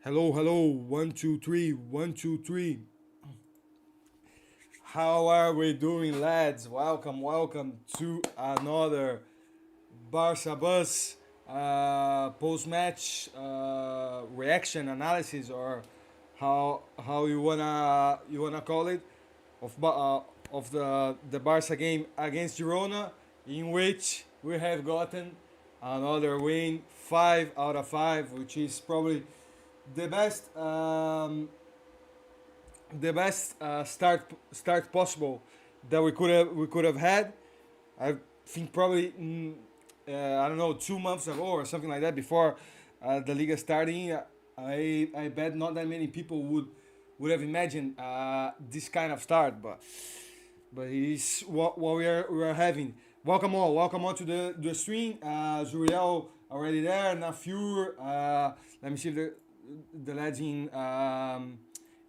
Hello, hello, 1, 2, 3, 1, 2, 3. How are we doing, lads? Welcome to another Barca Bus post-match reaction analysis, or how you wanna call it, of the Barca game against Girona, in which we have gotten another win, 5 out of 5, which is probably the best start possible that we could have had. I think probably I don't know, 2 months ago or something like that, before the Liga starting. I bet not that many people would have imagined this kind of start, but it is what we are having. Welcome all to the stream. Zuriel already there. Nafur. Let me see if the lads in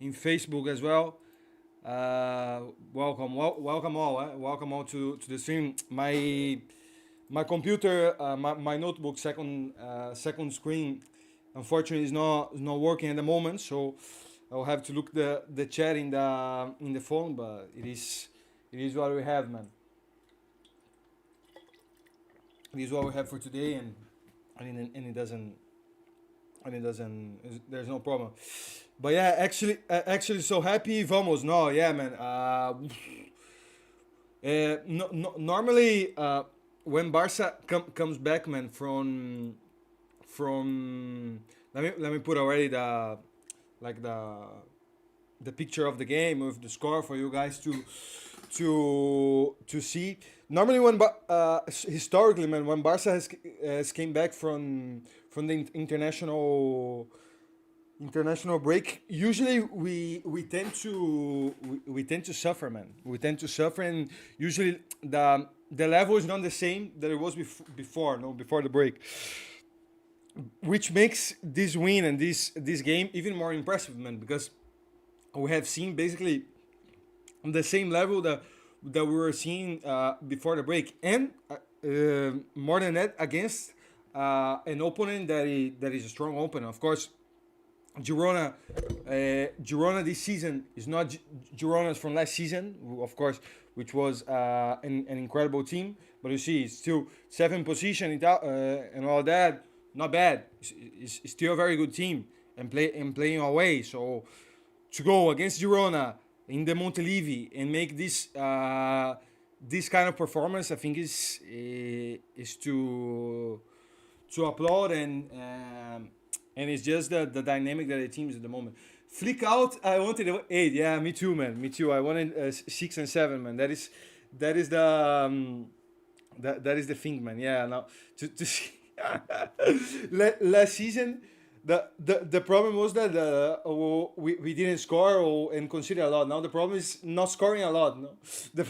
Facebook as well. Welcome all. Welcome all to the stream. My computer, my notebook, second screen, unfortunately is not working at the moment. So I'll have to look the chat in the phone. But it is what we have, man. It is what we have for today, and it doesn't. There's no problem. But yeah, actually, so happy. Vamos, no, yeah, man. No, no, normally, when Barca comes back, man, from let me put already the picture of the game with the score for you guys to see. Normally, historically, man, when Barca has came back from the international break, usually we tend to suffer, man. We tend to suffer, and usually the level is not the same that it was before, no, before the break, which makes this win and this game even more impressive, man, because we have seen basically the same level that we were seeing before the break, and more than that, against an opponent that is a strong opponent. Of course, Girona this season is not Girona's from last season, of course, which was an incredible team. But you see, it's still seventh position and all that. Not bad. It's still a very good team, and playing away. So to go against Girona in the Montelivi and make this kind of performance, I think is to applaud, and it's just the dynamic that the team is at the moment. Flick out. I wanted 8. Yeah, me too, man. Me too. I wanted 6 and 7, man. That is the thing, man. Yeah. Now to see last season, the problem was that we didn't score and consider a lot. Now the problem is not scoring a lot. No, the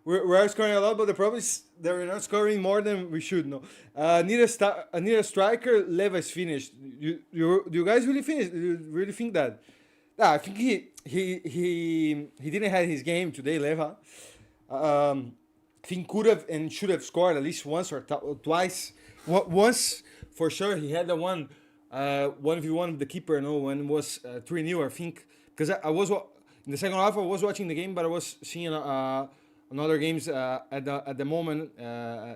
we're scoring a lot, but the problem is that we're not scoring more than we should. No, need a striker. Leva is finished. Do you guys really finish? Do you really think that? Yeah, I think he didn't have his game today, Leva. I think could have and should have scored at least once or twice. Once for sure, he had the 1v1 with the keeper. No, when it was 3-0, I think, because I was in the second half. I was watching the game, but I was seeing another games at the moment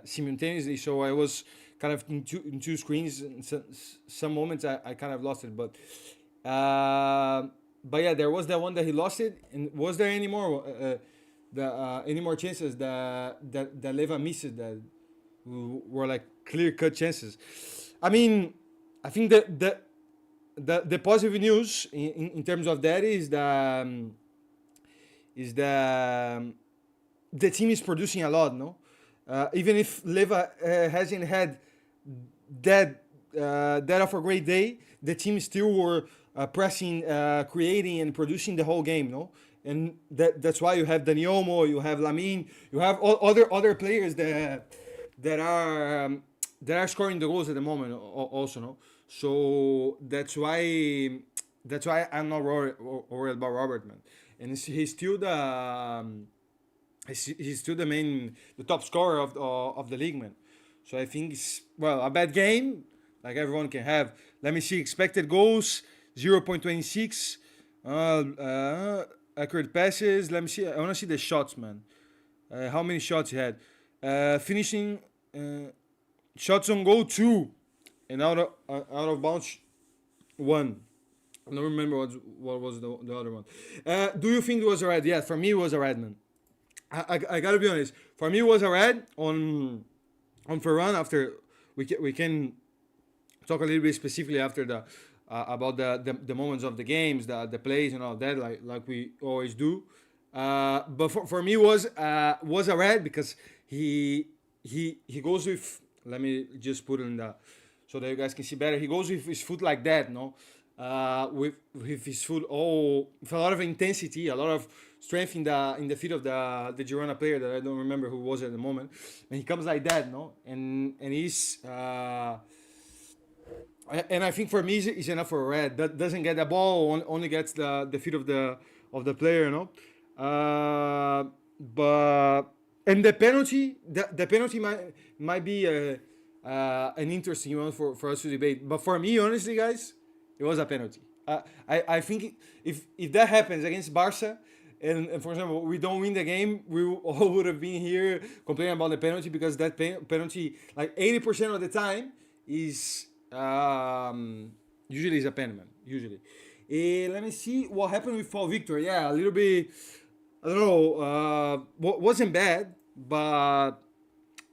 simultaneously. So I was kind of in two screens. And some moments I kind of lost it, but yeah, there was that one that he lost it. And was there any more? Any more chances that Leva missed that were like clear cut chances? I mean, I think that the positive news in terms of that is the team is producing a lot. No, even if Leva hasn't had that of a great day, the team still were pressing, creating, and producing the whole game. No, and that's why you have Daniomo, you have Lamine, you have all other players that are scoring the goals at the moment also. No, so that's why I'm not worried about Robert, man, and he's still he's still the top scorer of the league, man. So I think it's, well, a bad game. like everyone can have. Let me see expected goals 0.26. Accurate passes. Let me see. I want to see the shots, man. How many shots he had? Finishing shots on goal 2, and out of bounds 1. I don't remember what was the other one. Do you think it was a red? Yeah, for me it was a red, man. I gotta be honest. For me it was a red on Ferran. After we can talk a little bit specifically after the about the moments of the games, the plays and all that, like we always do. But for me was a red because he goes with. Let me just put it in the so that you guys can see better. He goes with his foot like that, no, with his foot all with a lot of intensity, a lot of strength in the feet of the Girona player that I don't remember who was at the moment, and he comes like that, no, and he's. And I think for me it's enough for a red. That doesn't get the ball, only gets the feet of the player, no. But and the penalty might be an interesting one for us to debate. But for me, honestly, guys, it was a penalty. I think if that happens against Barca, and for example we don't win the game, we all would have been here complaining about the penalty because that penalty, like 80% of the time, is usually is a pen, man. Usually. Let me see what happened with Paul Victor. Yeah, a little bit. I don't know. Wasn't bad, but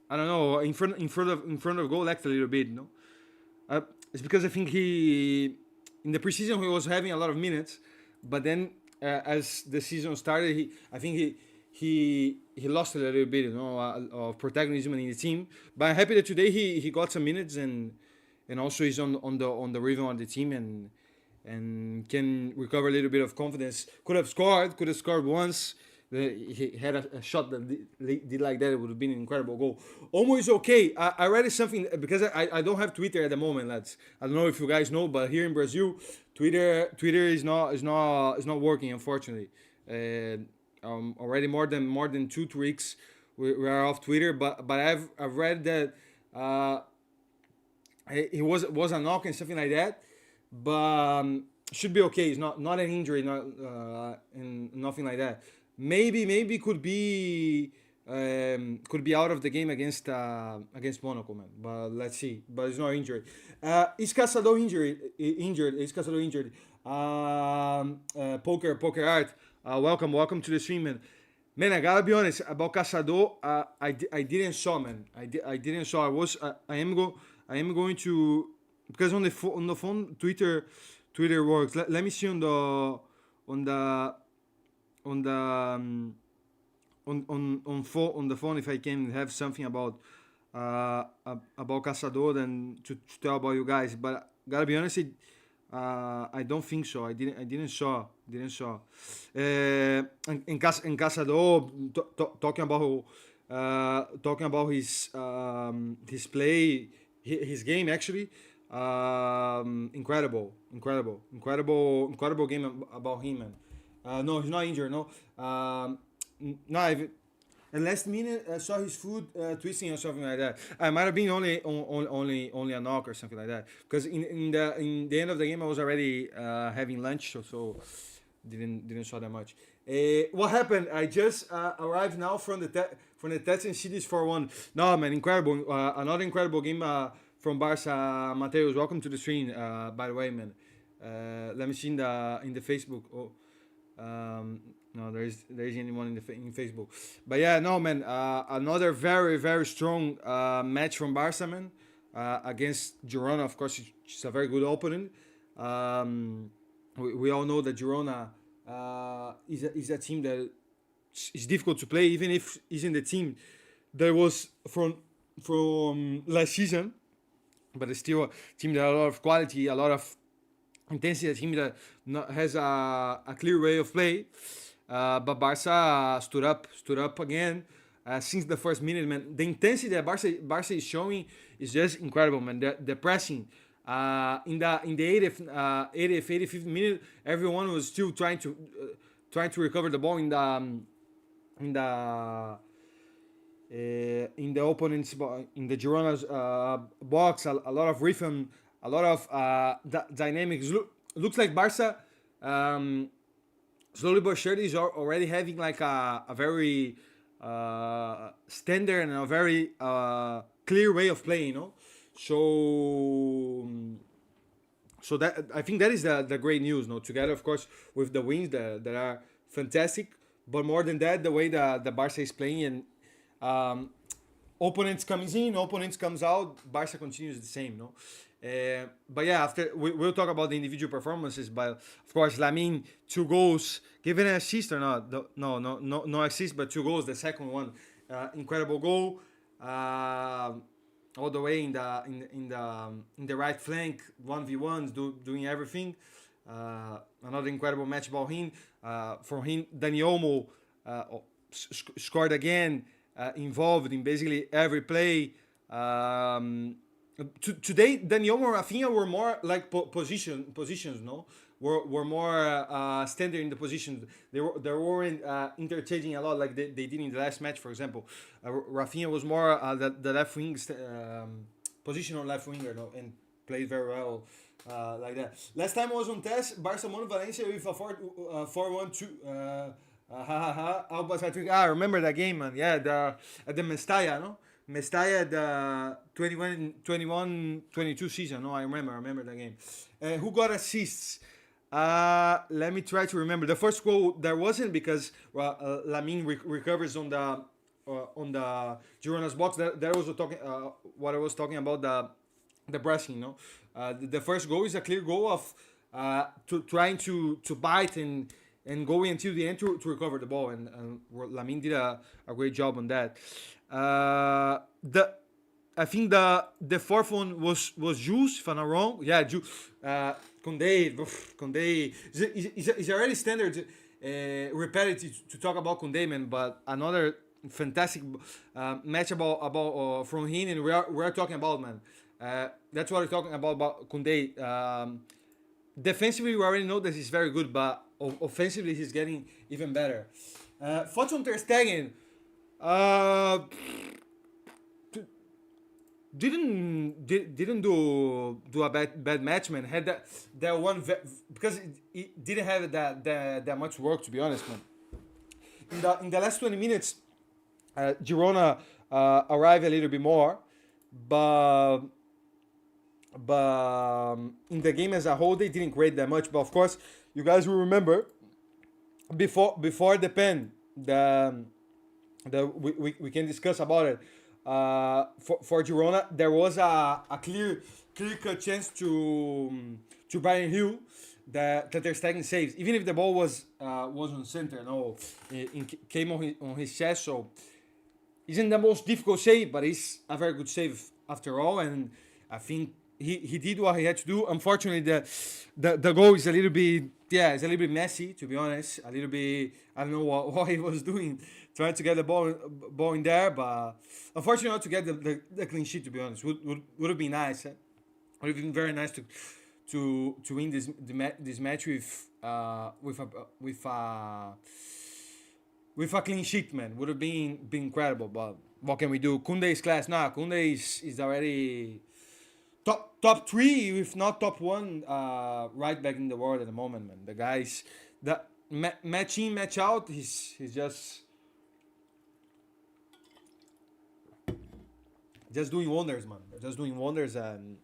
I don't know. In front of goal, lacked a little bit. No, it's because I think he in the preseason he was having a lot of minutes, but then as the season started, I think he lost a little bit, of protagonism in the team. But I'm happy that today he got some minutes and also he's on the rhythm of the team and can recover a little bit of confidence. Could have scored once. He had a shot that did like that. It would have been an incredible goal. Almost okay. I read something because I don't have Twitter at the moment, lads. I don't know if you guys know, but here in Brazil, Twitter is not working, unfortunately. Already more than 2 weeks we are off Twitter. But I've read that it was a knock and something like that, but should be okay. It's not an injury, and nothing like that. Maybe could be out of the game against Monaco, man. But let's see. But it's not injury. Is Casado injured? Is Casado injured? Poker art. Welcome to the stream, man. Man, I gotta be honest about Casado. I didn't saw, man. I didn't saw. I am going to, because on the phone Twitter works. Let me see on the phone if I can have something about Caçador and to tell about you guys. But gotta be honest, I don't think so. I didn't saw. In Caçador talking about his play, his game actually. Incredible game about him, man. No, he's not injured. No, no. And last minute, I saw his foot twisting or something like that. I might have been only a knock or something like that. Because in the end of the game, I was already having lunch, so didn't saw that much. What happened? I just arrived now from the test and see this 4-1. No, man, incredible. Another incredible game from Barca. Mateus, welcome to the stream. By the way, man. Let me see in the Facebook. Oh. No, there isn't anyone in Facebook. But yeah, no, man. Another very, very strong match from Barca, man. Against Girona, of course, it's a very good opponent. We all know that Girona is a team that is difficult to play, even if it's in the team that was from last season. But it's still a team that has a lot of quality, a lot of intensity, a team that has a clear way of play. But Barca stood up again since the first minute, man. The intensity that Barca is showing is just incredible, man. The pressing in the 80th, 85th minute, everyone was still trying to in the opponents in the Girona's box, a lot of rhythm, a lot of dynamics. Looks like Barca slowly but surely is already having like a very standard and a very clear way of playing, you know. So so that I think that is the great news, no? Together, of course, with the wins that are fantastic, but more than that, the way the Barca is playing and um, opponents comes in, opponents comes out, Barca continues the same, no? But yeah, after we'll talk about the individual performances. But of course, Lamine 2 goals, given an assist or not? No assist, but 2 goals. The second one, incredible goal. All the way in the right flank, 1v1s, doing everything. Another incredible match about him. From him, Dani Olmo scored again, involved in basically every play. Today, Dani Olmo and Rafinha were more like positions, no? Were more standard in the position. They weren't interchanging a lot like they did in the last match, for example. Rafinha was more the left wing positional left winger, no? And played very well like that. Last time I was on test, Barcelona Valencia with a 4-1-2. I remember that game, man. Yeah, at the Mestalla, no? Mestalla, the 21-22 season. No, I remember that game. Who got assists? Let me try to remember. The first goal there wasn't because Lamine recovers on the Girona's box. That was what I was talking about, the pressing. No, the first goal is a clear goal of trying to bite and going until the end to recover the ball, and Lamine did a great job on that. I think the fourth one was Jules, if I'm not wrong. Yeah, Jules. Koundé is already standard, repetitive to talk about Koundé, man. But another fantastic match about from him, and we are talking about, man. That's what we're talking about Koundé. Defensively, we already know that he's very good, but offensively, he's getting even better. Thoughts on Ter Stegen? Didn't do a bad match, man. Had that one because it didn't have that much work, to be honest, man. In the last 20 minutes, Girona arrived a little bit more, but in the game as a whole, they didn't create that much. But of course, you guys will remember before the pen, we can discuss about it. For Girona, there was a clear cut chance to Brian Hill that Ter Stegen saves, even if the ball was on center. No, it came on his chest, so isn't the most difficult save, but it's a very good save after all, and I think he did what he had to do. Unfortunately, the goal is a little bit it's a little bit messy, to be honest. A little bit, I don't know what he was doing, trying to get the ball in there, but unfortunately not to get the clean sheet, to be honest. Would have been nice. Would have been very nice to win this match with a clean sheet, man. Would have been incredible, but what can we do? Koundé is class. Nah, Koundé is already top 3, if not top 1, right back in the world at the moment, man. The guys, match in, match out, he's just doing wonders, man. Just doing wonders, and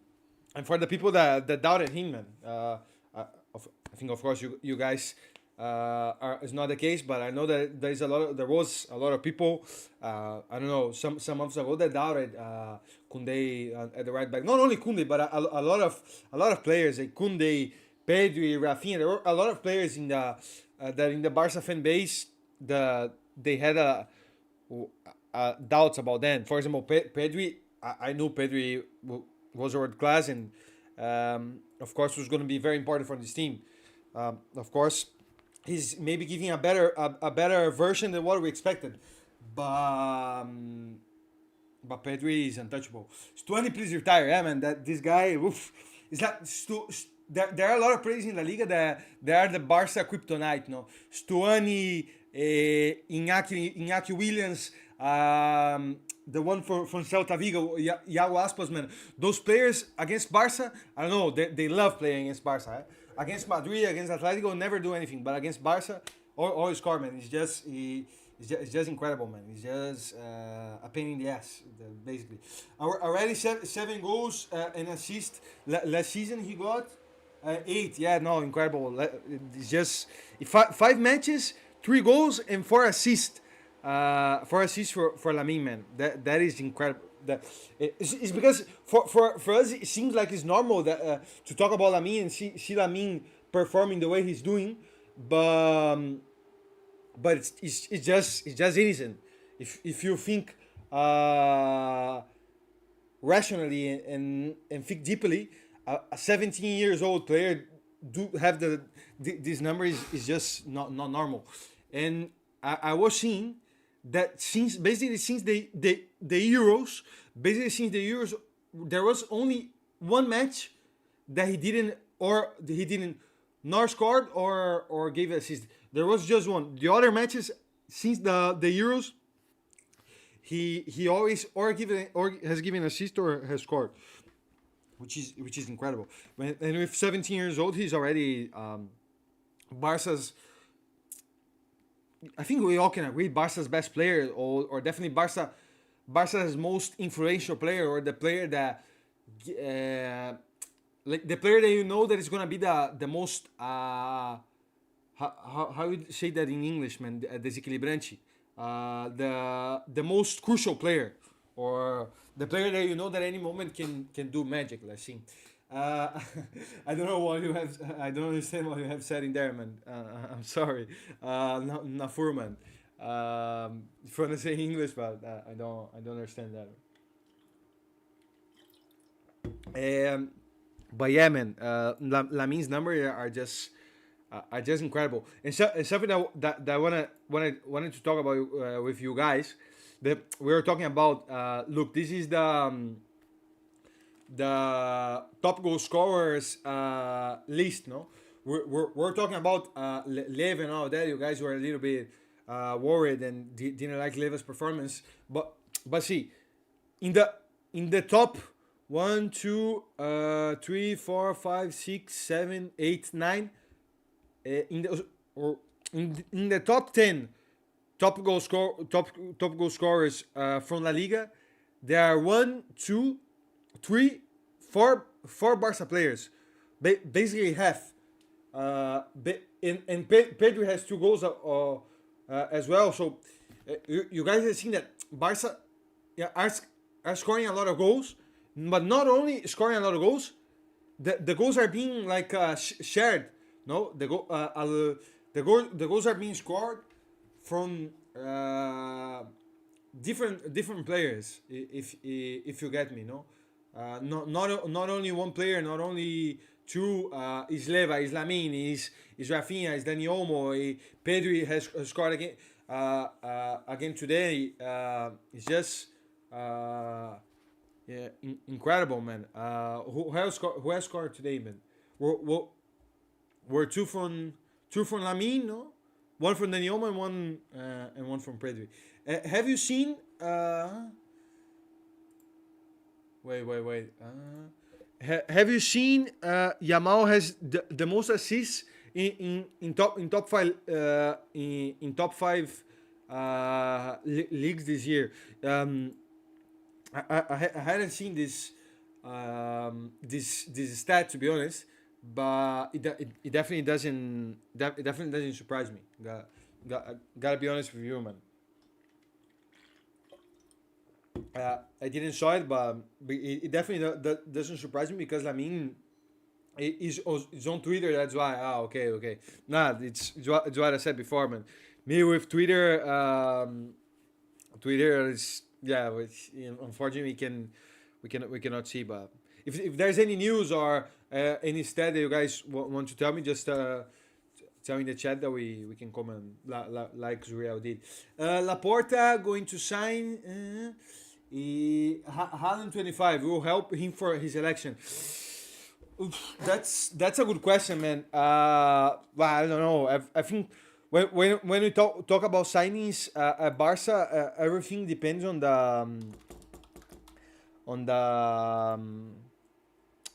for the people that doubted him, man. I think, of course, you guys is not the case, but I know that there was a lot of people. I don't know, some months ago that doubted Koundé at the right back. Not only Koundé, but a lot of players like Koundé, Pedri, Rafinha. There were a lot of players in the Barca fan base they had doubts about them. For example, Pedri. I knew Pedri was world class, and of course was going to be very important for this team. Of course, he's maybe giving a better version than what we expected, but Pedri is untouchable. Stuani, please retire. Yeah, man. That this guy, is that there are a lot of players in La Liga that they are the Barca kryptonite. No, Stuani, Iñaki Williams, the one from Celta Vigo, Iago Aspas, man. Those players against Barca, I don't know, they love playing against Barca. Eh? Against Madrid, against Atletico, never do anything. But against Barca, or score, man. It's just incredible, man. It's just a pain in the ass, basically. Already 7 goals and assists. Last season he got 8. Yeah, no, incredible. It's just 5 matches, 3 goals and 4 assists. 4 assists for Lamine, man. That is incredible. It's because for us it seems like it's normal that to talk about Lamine and see Lamine performing the way he's doing, but it's just innocent. If you think rationally and think deeply, a 17 years old player do have this number is just not normal. And I was seeing that since the Euros, there was only one match that he didn't nor scored or gave assist. There was just one. The other matches since the Euros, he always or has given assist or has scored, which is incredible. And with 17 years old, he's already Barca's. I think we all can agree Barca's best player, or definitely Barca's most influential player, or the player that like the player that you know that is gonna be the most how you say that in English, man, desequilibrante, the most crucial player, or the player that you know that any moment can do magic. Let's see. I don't know what you have. I don't understand what you have said in there, man. I'm sorry, Nafur, man. If you want to say English, but I don't understand that. But yeah, man, Lamin's numbers are just incredible. And something that I wanted to talk about with you guys. That we were talking about. Look, this is the top goal scorers list, no? We're talking about Lev and all that. You guys were a little bit worried and didn't like Lev's performance, but see, in the top 1, 2, 3, 4, 5, 6, 7, 8, 9, in the top 10 top goal scorers from La Liga, there are 1, 2, 3, 4 Barca players, basically half. And Pedro has 2 goals as well. So you guys have seen that Barca are scoring a lot of goals, but not only scoring a lot of goals, the goals are being like shared. No, the goals are being scored from different players. If you get me, no. Not only one player, not only 2. Is Leva, is Lamine, is Rafinha, is Dani Olmo, Pedri has scored again today. It's just incredible, man. Who has scored today, man? We're 2 from Lamine, no? 1 from Dani Olmo and one from Pedri. Have you seen? Wait. Have you seen Yamal has the most assists in top 5 in top 5 leagues this year? I hadn't seen this stat, to be honest, but it definitely doesn't surprise me. Gotta be honest with you, man. I didn't saw it, but it definitely doesn't surprise me, because Lamine is on Twitter. That's why. Okay. Nah, it's what I said before, man. Me with Twitter, Twitter is which, unfortunately we cannot see. But if there's any news or any stat that you guys want to tell me, just tell me in the chat that we can comment like Zuriel did. Laporta going to sign. Haaland 25 will help him for his election. That's a good question, man. Well, I don't know. I think when we talk about signings at Barca, everything depends on the um,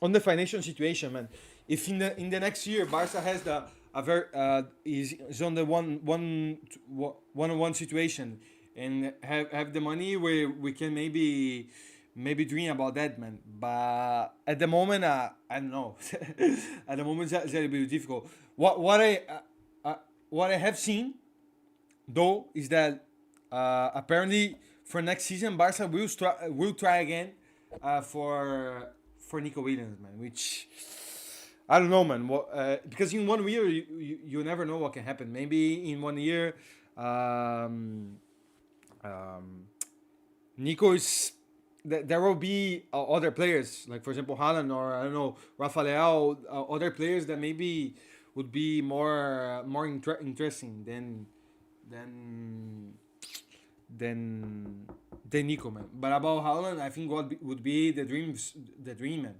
on the financial situation, man. If in the next year Barca has the a very is on the one on one situation and have the money where we can maybe dream about that, man. But at the moment, I don't know. At the moment, it's a little bit difficult. Uh, what I have seen though is that apparently for next season Barca will try again for Nico Williams, man. Which I don't know, man. Because in 1 year you never know what can happen. Maybe in 1 year, um, um, Nico is there will be other players like for example Haaland or I don't know Rafael, other players that maybe would be more interesting than than than Nico, man. But about Haaland, I think would be the dream, man.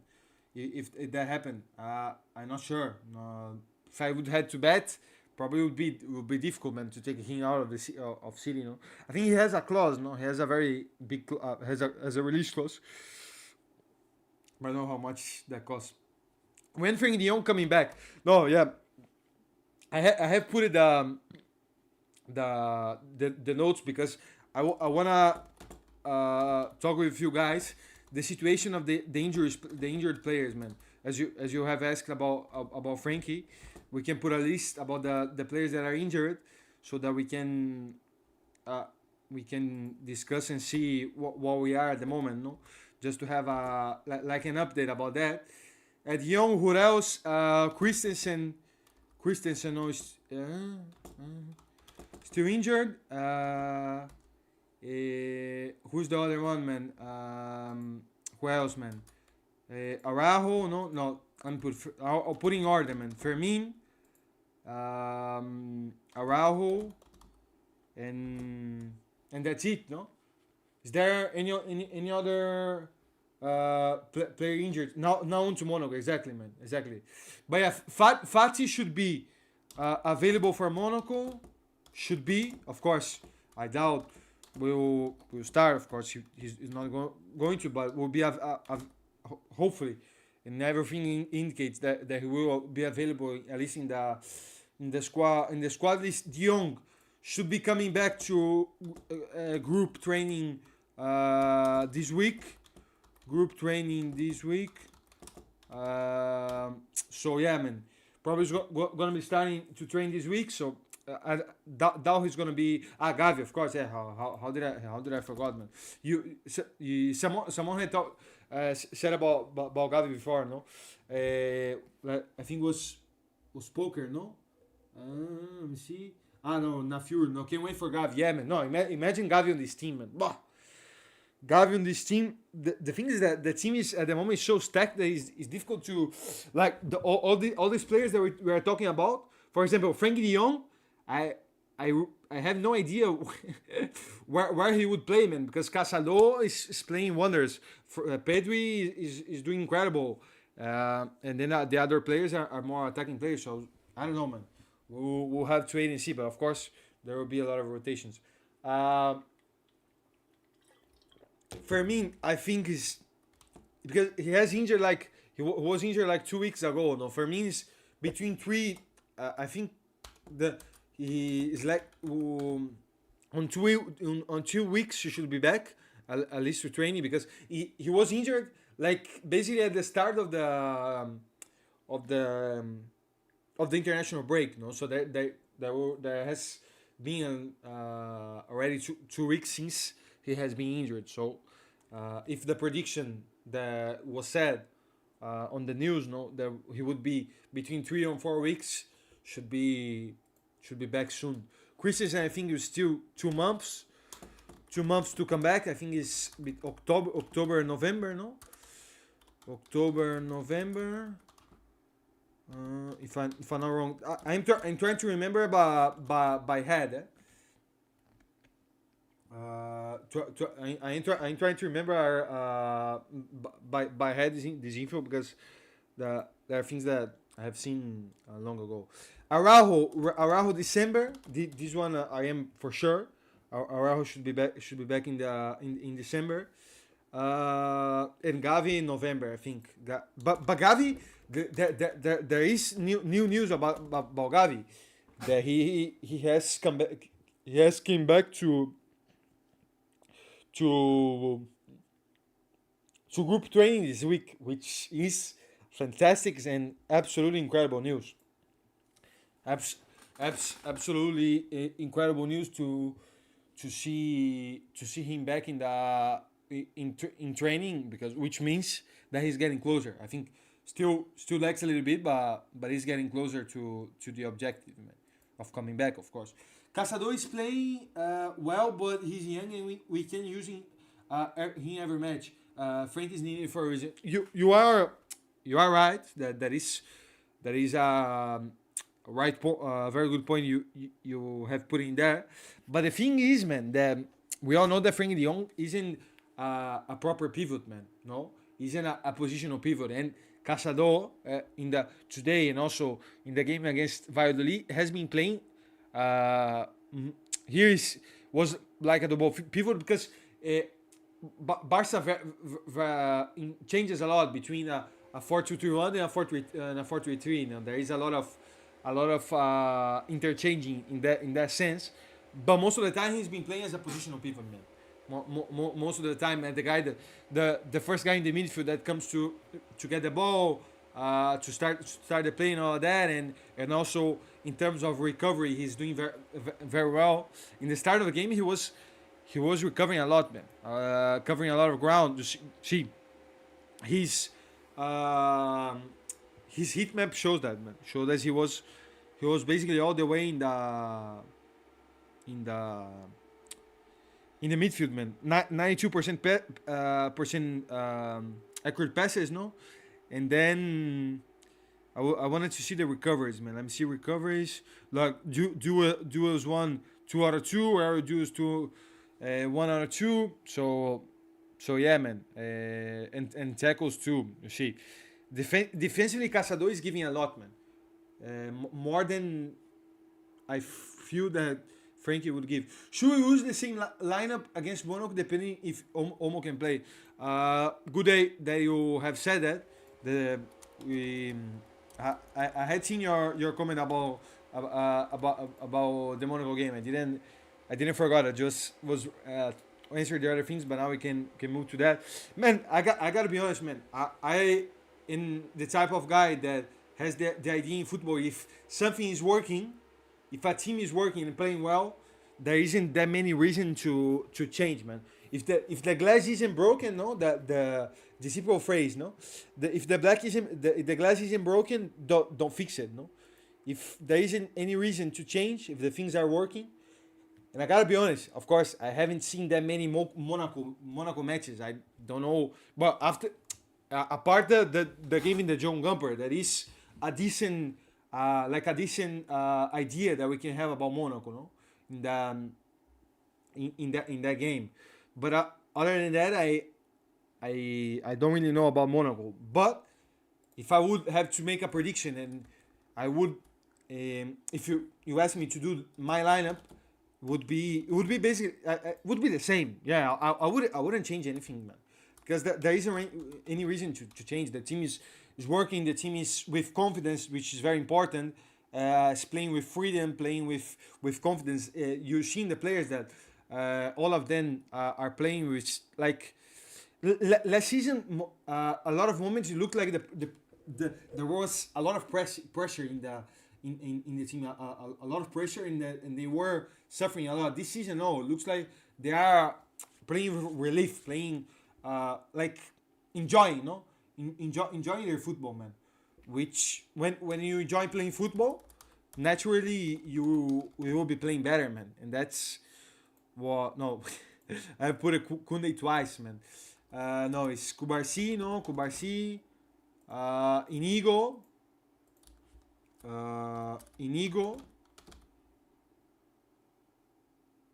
If that happened, I'm not sure. If I would had to bet, probably would be difficult, man, to take him out of of City. You know, I think he has a clause. No, he has a very big has a release clause. But I don't know how much that costs. When Frank de Jong coming back? No, yeah, I have put it the notes because I wanna talk with you guys the situation of the injured players, man. As you have asked about Frankie, we can put a list about the players that are injured so that uh, we can discuss and see what we are at the moment, no? Just to have a like an update about that. At Young, who else? Christensen no, is still injured. Who's the other one, man? Who else, man? Araujo, no. I'll put in order, man. Fermin, Araujo, and that's it, no? Is there any other player injured? Now on to Monaco, exactly, man, exactly. But yeah, Fati should be available for Monaco. Should be, of course. I doubt will start. Of course, he's not going to, but will be hopefully, and everything indicates that he will be available at least in the squad list. De Jong should be coming back to group training this week. Group training this week. So yeah, man, probably gonna be starting to train this week. So I doubt he's gonna be Gavi, of course. Yeah, how did I forget, man? Someone had said about Gavi before, no? I think was poker, no? Let me see. No, not Fury. No, can't wait for Gavi. Yeah, man. No, imagine Gavi on this team, man. Bah. Gavi on this team. The thing is that the team is at the moment so stacked that it's difficult to like all these players that we are talking about. For example, Frankie De Jong. I I have no idea where he would play, man, because Casado is playing wonders. Pedri is doing incredible, and then the other players are more attacking players. So I don't know, man. We'll have to wait and see, but of course there will be a lot of rotations. Uh, Fermin, I think is because he has injured like was injured like 2 weeks ago. No, Fermin is between three. I think the he is like on 2 weeks he should be back at least to training because he was injured like basically at the start of the of the international break, no. So there has been already 2 weeks since he has been injured. So if the prediction that was said on the news, no, that he would be between 3 and 4 weeks, should be back soon. Christensen, I think, is still 2 months. 2 months to come back. I think it's October, November, no? October, November. If I'm not wrong, I'm trying to remember by head. I'm trying to remember by head this info because there are things that I have seen long ago. Araujo December. This one I am for sure. Araujo should be back in December. And Gavi in November, I think. But Gavi, there is new news about Gavi, that he has come back. He has came back to to group training this week, which is fantastic and absolutely incredible news. Absolutely incredible news to see him back in training, because which means that he's getting closer. I think still lags a little bit, but he's getting closer to the objective, man, of coming back, of course. Casado is playing well, but he's young and we can use him every match. Frank is needed for a reason. You are right. That is very good point you have put in there. But the thing is, man, that we all know that Frank de Jong isn't a proper pivot, man. No, isn't a positional pivot. And Casado in the today and also in the game against Valladolid has been playing. Was like a double pivot, because Barca changes a lot between a 4-2-3-1 and a 4-3-3. You know, there is a lot of interchanging in that sense, but most of the time he's been playing as a positional pivot, man. Most of the time, and the first guy in the midfield that comes to get the ball, to start the play and all that, and also in terms of recovery, he's doing very well. In the start of the game, he was recovering a lot, man, covering a lot of ground. You see, his heat map shows that, man. Shows that he was basically all the way in the midfield, man. 92% accurate passes, no, and then I wanted to see the recoveries, man. Let me see recoveries. Like duels 2 out of 2, or duels 1 out of 2. So yeah, man. And tackles too. You see, defensively, Casado is giving a lot, man. More than I feel that Frankie would give. Should we use the same lineup against Monaco, depending if Omo can play? Good day that you have said that. I had seen your comment about the Monaco game. I didn't forget. I just was answering the other things, but now we can move to that. Man, I gotta be honest, man. I in the type of guy that has the idea in football. If something is working, if a team is working and playing well, there isn't that many reasons to change, man. If the glass isn't broken, no, the simple phrase, no, if the glass isn't broken, don't fix it, no. If there isn't any reason to change, if the things are working, and I gotta be honest, of course, I haven't seen that many Monaco matches. I don't know, but after apart the game in the John Gumper, that is a decent idea that we can have about Monaco, no, in that game. But other than that, I don't really know about Monaco. But if I would have to make a prediction, and I would, if you ask me to do my lineup, it would be basically would be the same. Yeah, I wouldn't change anything, man, because there isn't any reason to change. The team is working. The team is with confidence, which is very important. Is playing with freedom, playing with confidence. You've seen the players that all of them are playing with, like last season. A lot of moments it looked like there was a lot of pressure in the team, a lot of pressure and they were suffering a lot. This season, no, it looks like they are playing with relief, playing like enjoying, no, enjoying their football, man. Which when you enjoy playing football, naturally you will be playing better, man. And that's what, no, I put a Kunde twice, man. No, it's Kubarsi, no, Kubarsi, Inigo,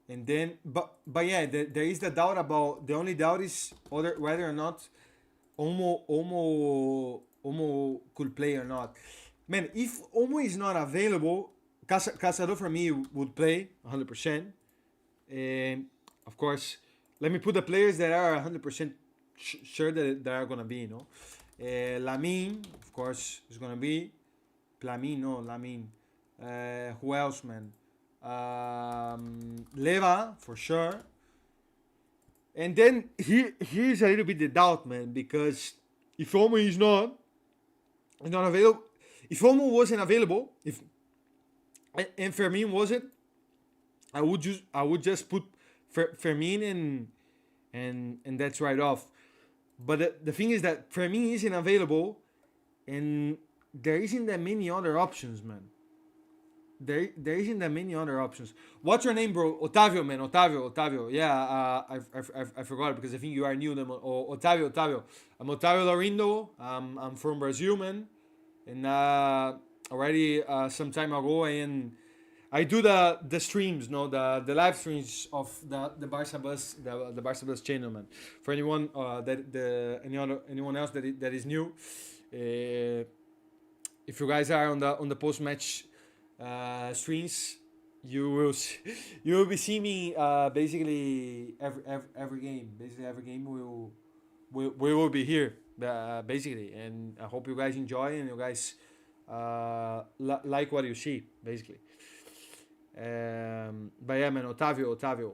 and then but yeah, there is the doubt about, the only doubt is whether or not Omo could play or not. man, if Omo is not available, Casado for me would play 100%. And of course, let me put the players that are 100% sure that are gonna be, Lamine, of course, is gonna be. Lamine, no, Lamine. Who else, man? Leva, for sure. And then here's a little bit the doubt, man, because if Omo is not available, if Omo wasn't available, if and Fermin wasn't, I would just put Fermin and that's right off. But the thing is that Fermin isn't available, and there isn't that many other options, man. There isn't that many other options. What's your name, bro? Otavio, man. Otavio. Yeah, I forgot because I think you are new. Otavio. I'm Otavio Lorindo. I'm from Brazil, man. And already some time ago, and I do the streams, no, the live streams of the Barca Bus, the Barca Bus channel, man. For anyone anyone else that is new, if you guys are on the post match streams, you will be seeing me basically every game. Basically every game we will be here basically, and I hope you guys enjoy and you guys like what you see basically. But yeah, man, Otavio, Otavio.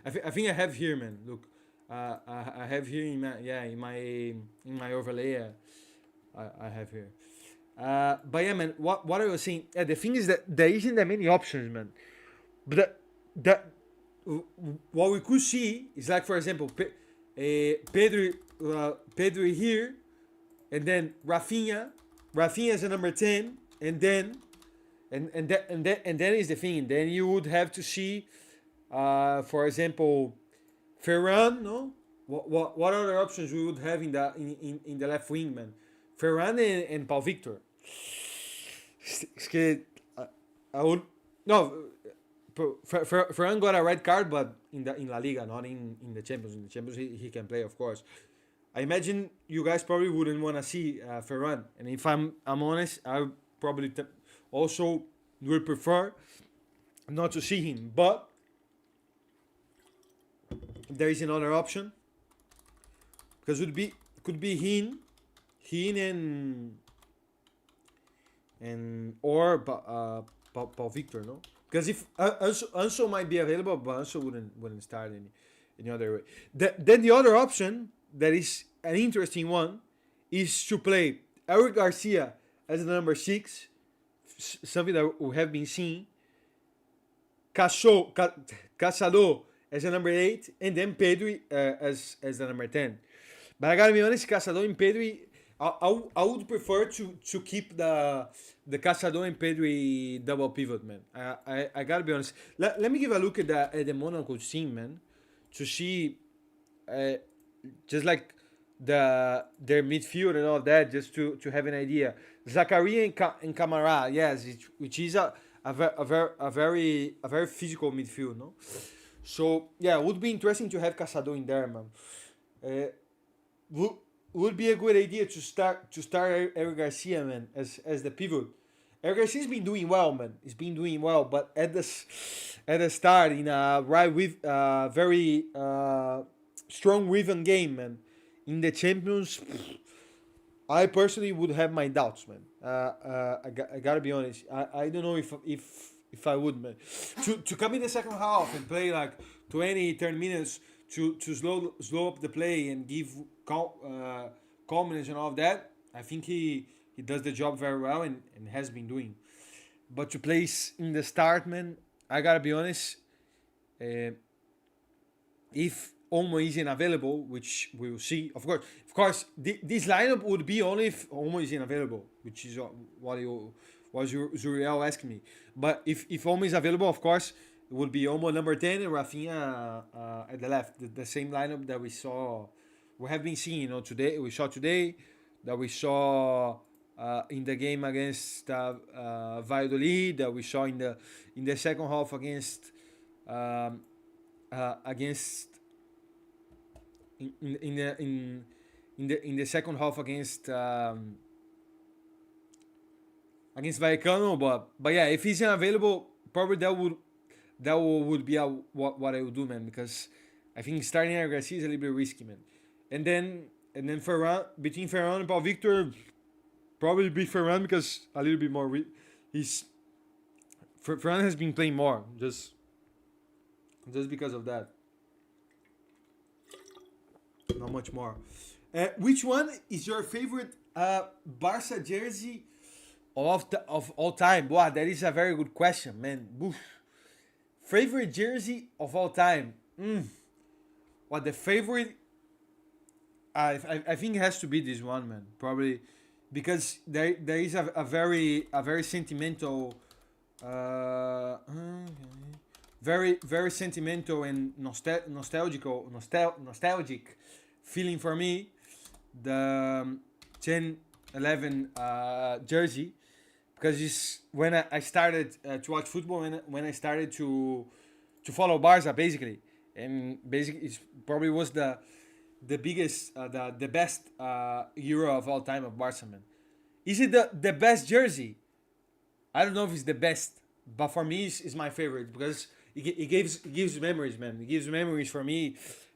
I think I have here, man. Look, I have here in my overlay. I have here. But yeah, man, what I was saying, the thing is that there isn't that many options, man. But what we could see is like, for example, Pedro here, and then Rafinha is a number 10, and then is the thing. Then you would have to see, for example, Ferran. No, what other options we would have in the left wing, man? Ferran and Paul Victor. I would no. Ferran got a red card, but in La Liga, not in the Champions. In the Champions, he can play, of course. I imagine you guys probably wouldn't want to see Ferran, and if I'm honest, I probably also would prefer not to see him. But there is another option, because could be Hin and or Paul Victor, no? Because if Anso might be available, but Anso wouldn't start any other way. Then the other option that is an interesting one is to play Eric Garcia as the number 6, something that we have been seeing. Casado as the number 8, and then Pedri as the number 10. But I gotta be honest, Casado and Pedri, I would prefer to keep the Casado and Pedri double pivot, man. I gotta be honest. Let me give a look at the Monaco team, man, to see just like their midfield and all that, just to have an idea. Zakaria and Camara, yes, which is a very physical midfield, no. So yeah, it would be interesting to have Casado in there, man. Would be a good idea to start Eric Garcia, man, as the pivot. Eric Garcia's been doing well, man. He's been doing well, but at the start in a very strong rhythm game, man. In the Champions, I personally would have my doubts, man. I gotta be honest. I don't know if I would, man. To come in the second half and play like 20-30 minutes to slow up the play and give calmness and all of that, I think he does the job very well and has been doing. But to place in the start, man, I gotta be honest. If Olmo isn't available, which we will see, of course, this lineup would be only if Olmo isn't available, which is what Zuriel asked me. But if Olmo is available, of course, it would be Olmo number 10 and Rafinha at the left. The same lineup that we have been seeing, today. We saw today, that we saw in the game against Valladolid, that we saw in the second half against in in the second half against Vallecano. But yeah, if he's unavailable, probably that would be what I would do, man. Because I think starting Eric Garcia is a little bit risky, man. And then Ferran, between Ferran and Paul Victor, probably be Ferran because a little bit more. He's Ferran has been playing more just because of that. Not much more. Which one is your favorite Barca jersey of all time? Wow, that is a very good question, man. Oof. Favorite jersey of all time? What the favorite? I think it has to be this one, man. Probably because there is a very sentimental, uh, very sentimental and nostalgic feeling for me. The 10-11 jersey, because it's when I started to watch football, when I started to follow Barca basically, and basically it probably was the biggest the best era of all time of Barca, man. Is it the best jersey? I don't know if it's the best, but for me, it's my favorite because it gives memories, man. It gives memories for me,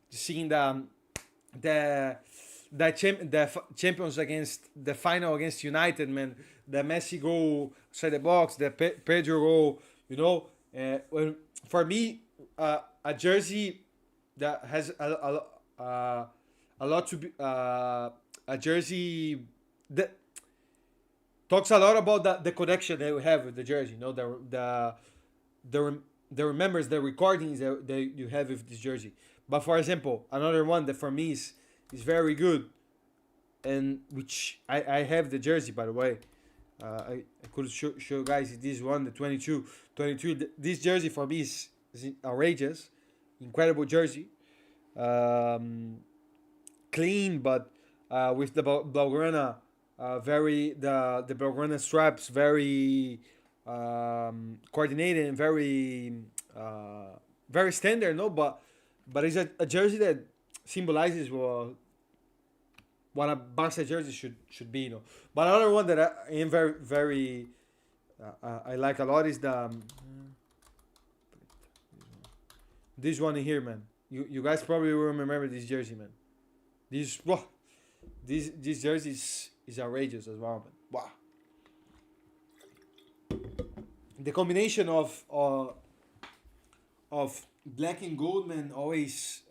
seeing the champions against the final against United, man. The Messi goal outside the box, the Pedro goal. For me, a jersey that has a lot to be a jersey that talks a lot about the connection that we have with the jersey. The remembers the recordings that you have with this jersey. But for example, another one that for me is very good, and which I have the jersey, by the way. I could show you guys this one, the 22. This jersey for me is outrageous, incredible jersey. Um, Clean, but with the Blaugrana, very the Blaugrana straps very coordinated and very standard. No, but it's a jersey that symbolizes what a Barca jersey should be. But another one that I am very I like a lot is this one in here, man. You guys probably will remember this jersey, man. This wow, this jersey is outrageous as well, man. Wow. The combination of black and gold, man, always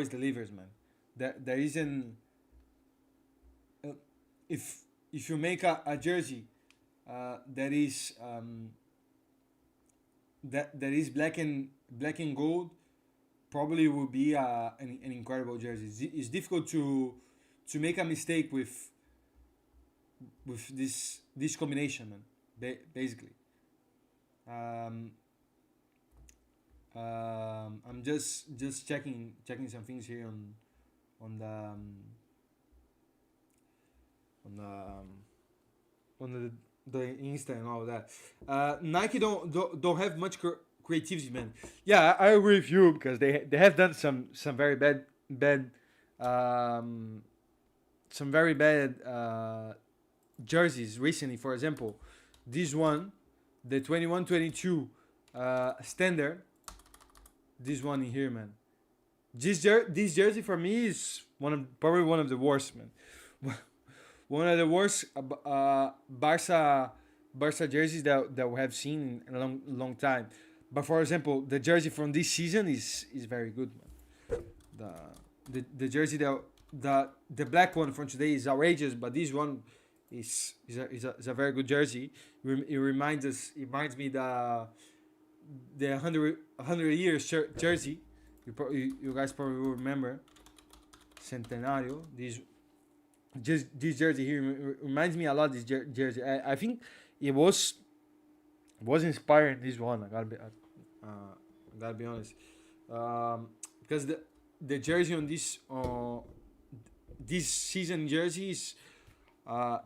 delivers, man. There isn't uh, if you make a jersey that is that is black and gold, probably will be an incredible jersey. It's difficult to make a mistake with this combination, man. Basically, um, I'm just checking some things here on the on the the Insta and all that. Nike don't have much creativity, man. Yeah, I agree with you because they have done some very bad um, some very bad jerseys recently. For example, this one, the 21-22 standard. This one in here, man. This jersey for me is probably one of the worst, man. One of the worst Barca jerseys that we have seen in a long time. But for example, the jersey from this season is very good, man. The jersey the black one from today is outrageous, but this one is a very good jersey. It reminds me the 100 years jersey. You guys probably will remember Centenario. This jersey here reminds me a lot of this jersey. I think it was inspiring this one. I gotta be honest, because the jersey on this season jersey is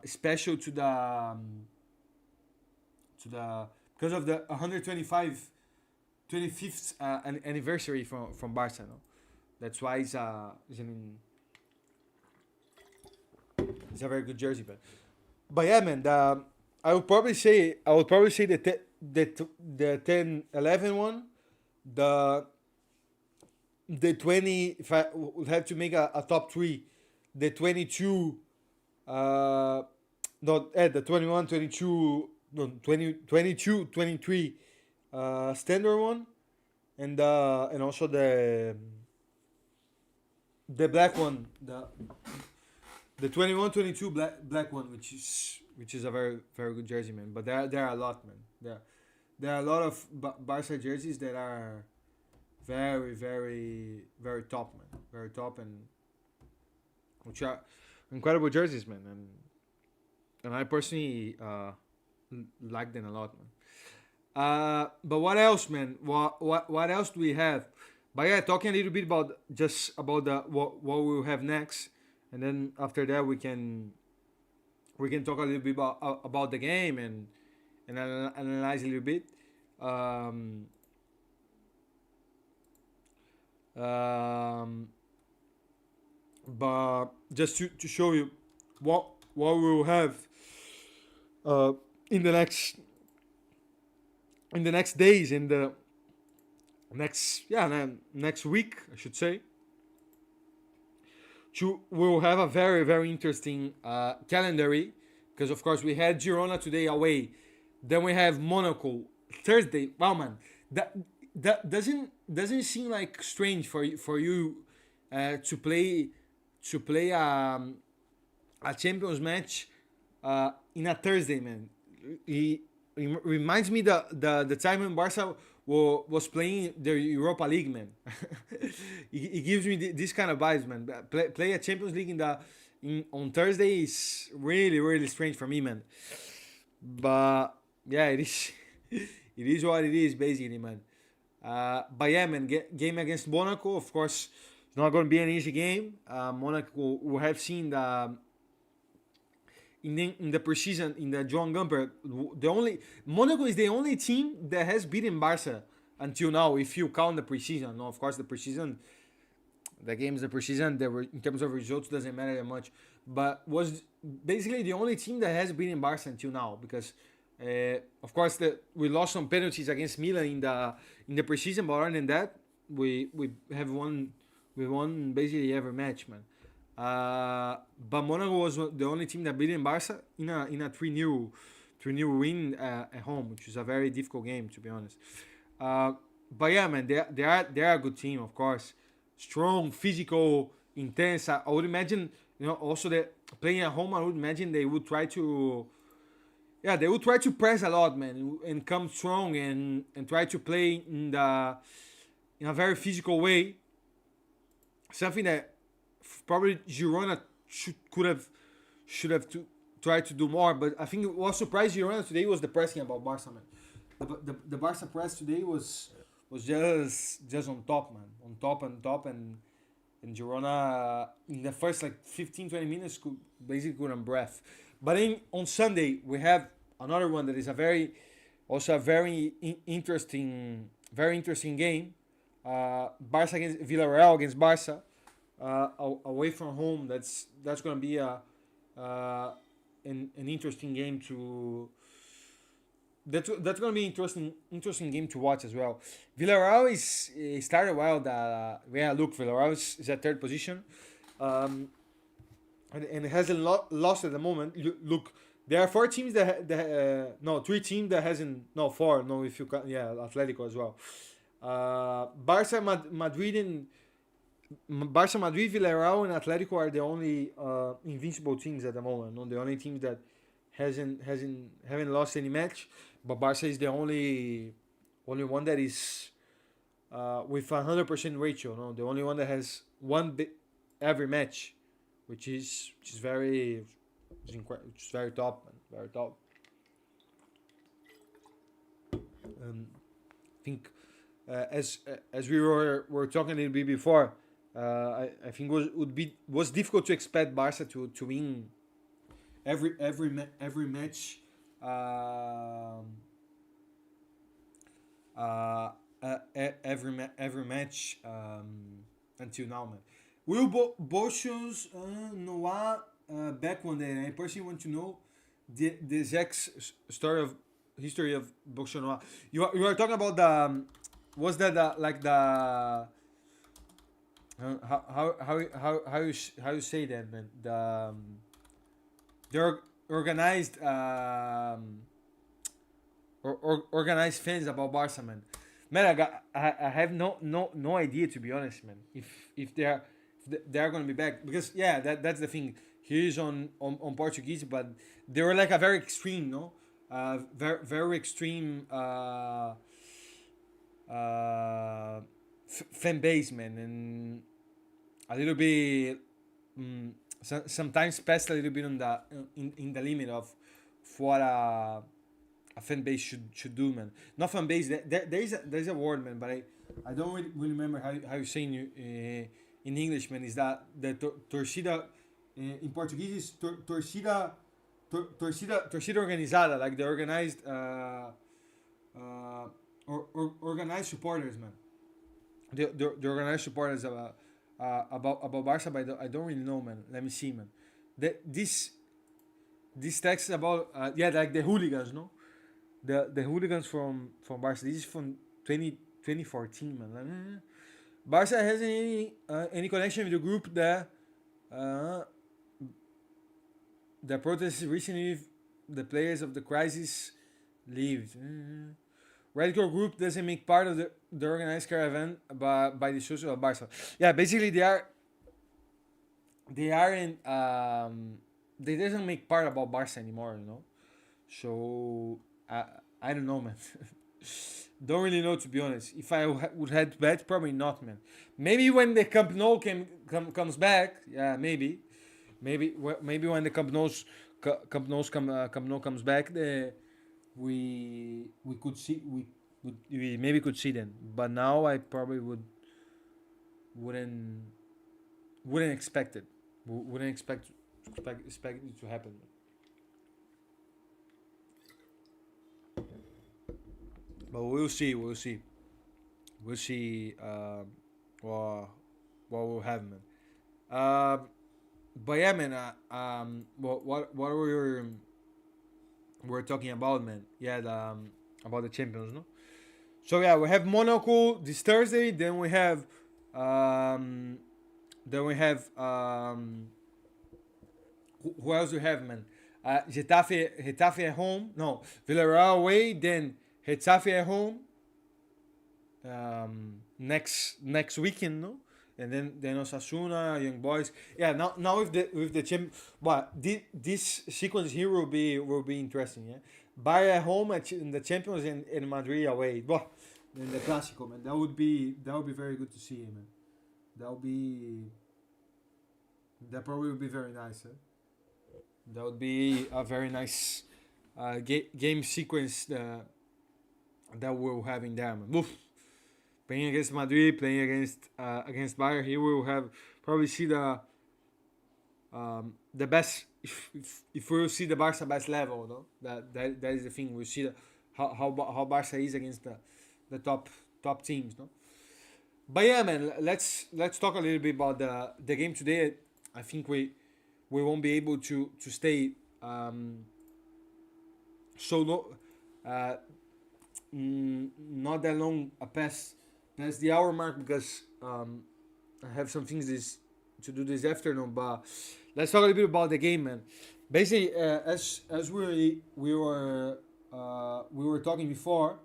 special to the because of the 25th anniversary from Barca. No? That's why it's a very good jersey. But yeah, man, I would probably say the 10 11 one, the the 20, if I would have to make a top three, the 22, uh not the 21, 22, no, 20, 22, 23, standard one, and also the black one, the 21, 22 black one, which is a very very good jersey, man. But there are a lot, man. There are a lot of Barca jerseys that are very very very top, man, very top, and which are incredible jerseys, man. And I personally like them a lot, man. But what else, man? What else do we have? But yeah, talking a little bit about just about the what we'll have next, and then after that we can talk a little bit about the game and analyze a little bit. Um, um, but just to show you what we will have uh, in the next days, in the next week, I should say. We'll have a very very interesting calendar, because of course we had Girona today away, then we have Monaco Thursday. Wow, man, that doesn't seem like strange for you to play a Champions match in a Thursday, man. It reminds me the time when Barca was playing the Europa League, man. It gives me this kind of vibes, man. Play a Champions League on Thursday is really really strange for me, man. But yeah, it is. It is what it is, basically, man. But yeah, man, game against Monaco, of course, it's not going to be an easy game. Monaco, we have seen in the preseason, in the Joan Gamper, the only Monaco is the only team that has beaten Barca until now, if you count the preseason. No, of course, the games, the preseason, they were, in terms of results, doesn't matter that much. But was basically the only team that has beaten Barca until now, because of course we lost some penalties against Milan in the preseason, but other than that, we won basically every match, man. But Monaco was the only team that beat Barca in a 3-0 win at home, which is a very difficult game, to be honest. But yeah, man, they are a good team, of course. Strong, physical, intense. I would imagine, also that playing at home, I would imagine they would try to, yeah, they would try to press a lot, man, and come strong and try to play in a very physical way. Something that probably Girona should have tried to do more. But I think what surprised Girona today was the pressing about Barca, man. The Barca press today was just on top, man, on top, and Girona in the first like 15-20 minutes couldn't breath. But on Sunday we have another one that is a very interesting game. Barca against Villarreal against Barca. Away from home, that's going to be an interesting game to. That's going to be interesting game to watch as well. Villarreal started well. Look, Villarreal is at third position, and hasn't lost at the moment. Look, there are four teams no, three teams that hasn't, no, four, no, if you can, yeah, Atletico as well. Barca, Madrid, Villarreal, and Atletico are the only invincible teams at the moment. No, the only teams that haven't lost any match. But Barca is the only one that is with 100% ratio. No, the only one that has every match, which is very top, man, very top. I think as we were talking a little bit before, I think was difficult to expect Barca to win every match. Every match until now, man. Will Boschus Noah back one day? I personally want to know the exact story of history of Boschus Noah. You are talking about the was that like the how you say that, man? The organized organized fans about Barca, man. Man, I have no idea, to be honest, man. If they are gonna be back, because yeah, that's the thing. He is on Portuguese, but they were like a very extreme, no, very extreme fan base, man, and a little bit sometimes past a little bit on the in the limit of what a fan base should do, man. Not fan base. There's a word, man, but I don't really remember how you say in English, man. Is that the torcida in Portuguese is torcida organizada, like the organized organized supporters, man. The organized supporters about Barca, but I don't really know, man. Let me see, man. This text is about yeah, like the hooligans, no, the hooligans from Barca. This is from 2014, man. Barca has any connection with the group that the protests recently the players of the crisis leave. Radical group doesn't make part of the organized caravan by the social of Barca. Yeah, basically they aren't they doesn't make part about Barca anymore, you know. So I don't know, man. Don't really know, to be honest. If I would have to bet, probably not, man. Maybe when the Camp Nou comes back, yeah, maybe when the Camp Nou comes back, we could see we maybe could see them. But now I probably wouldn't expect it. Wouldn't expect it to happen. But we'll see. We'll see what we'll have, man. But yeah, man. What we're talking about, man? Yeah, about the champions, no. So yeah, we have Monaco this Thursday. Then we have who else we have, man? Getafe at home. No, Villarreal away. Then Getafe at home. Next weekend, no, and then Osasuna, Young Boys. Yeah, now with the champ, but this sequence here will be interesting. Yeah, Bayern at home in the Champions and Madrid away. Well, then the Clásico, man. That would be very good to see, man. That probably would be very nice. That would be a very nice game sequence that we'll have in there, man. Oof. Playing against Madrid, playing against Bayern, here we will have probably see the best. If we will see the Barca best level, no, that is the thing. We see how Barca is against the top teams, no. But yeah, man, let's talk a little bit about the game today. I think we won't be able to stay so not that long past the hour mark, because I have some things to do this afternoon. But let's talk a little bit about the game, man. Basically, as we were talking before,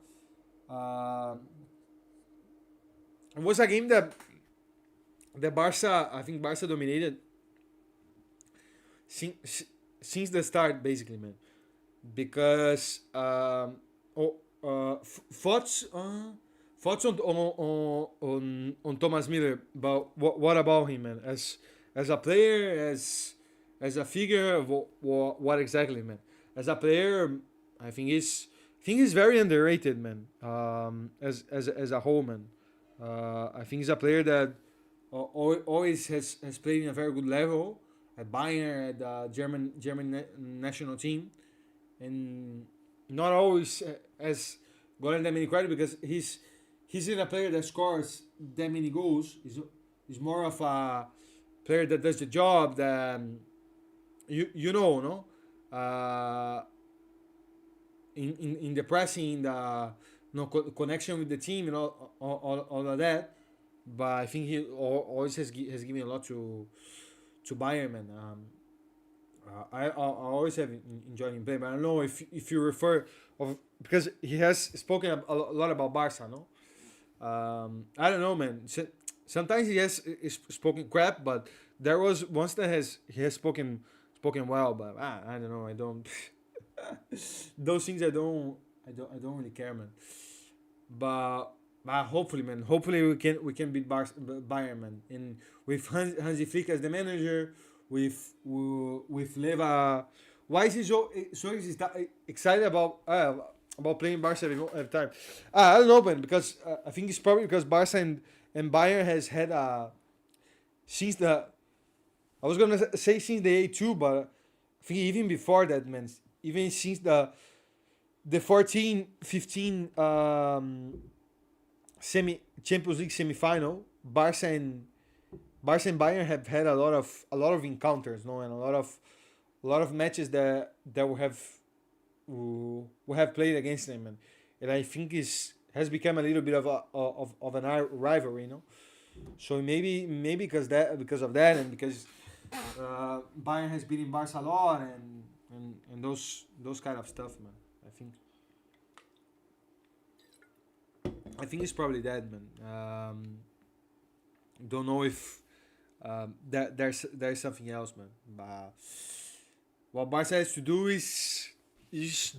it was a game that Barca, I think Barca dominated since the start, basically, man. Because thoughts on Thomas Miller, but what about him, man? As a player, as a figure, what exactly, man? As a player, I think he's very underrated, man. As a whole, man. I think he's a player that always has played in a very good level at Bayern, at the German national team, and not always has gotten that many credit, because he's in a player that scores that many goals. He's more of a player that does the job. That you know, no, in the pressing, the connection with the team, and all of that. But I think he always has given a lot to Bayern, man. I always have enjoyed him playing, but I don't know if you refer of because he has spoken a lot about Barca, no. I don't know, man. Sometimes he has spoken crap, but there was once that has he has spoken well, but I don't know. I don't those things. I don't really care, man. But hopefully, man. Hopefully we can beat Bayern, man. And with Hansi Flick as the manager, with Leva. Why is he so excited about playing Barca every time? I don't know, man. Because I think it's probably because Barca and Bayern has had since the I was gonna say since the A2, but I think even before that, man. Even since the 14-15 semi Champions League semifinal, Barca and Bayern have had a lot of encounters, no, and a lot of matches that we have played against them, and I think is has become a little bit of an rivalry, So maybe because of that, and because Bayern has been in Barca a lot, and those kind of stuff, man. I think it's probably that, man. Don't know if there's something else, man. But what Barca has to do is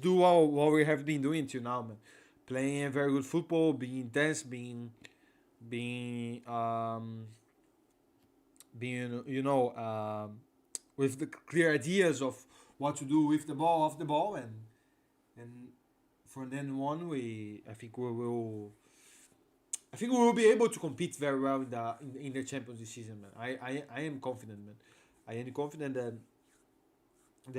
do what we have been doing till now, man. Playing very good football, being intense, being with the clear ideas of what to do with the ball, off the ball, and from then on, I think we will be able to compete very well in the Champions this season, man. I am confident, man. I am confident that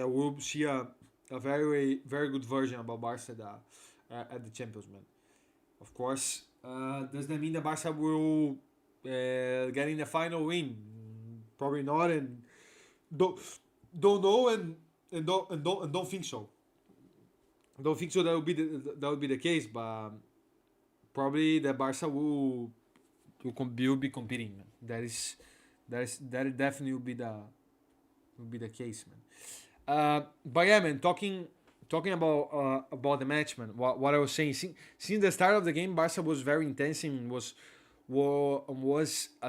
we'll see a very very good version about Barca at the Champions, man. Of course, does that mean that Barca will get in the final win? Probably not, and don't don't know, and don't think so. Don't think so. That would be the case, but probably the Barca will be competing, man. That definitely will be the case, man. But yeah, man. Talking about the match, man. What I was saying, since the start of the game, Barca was very intense and was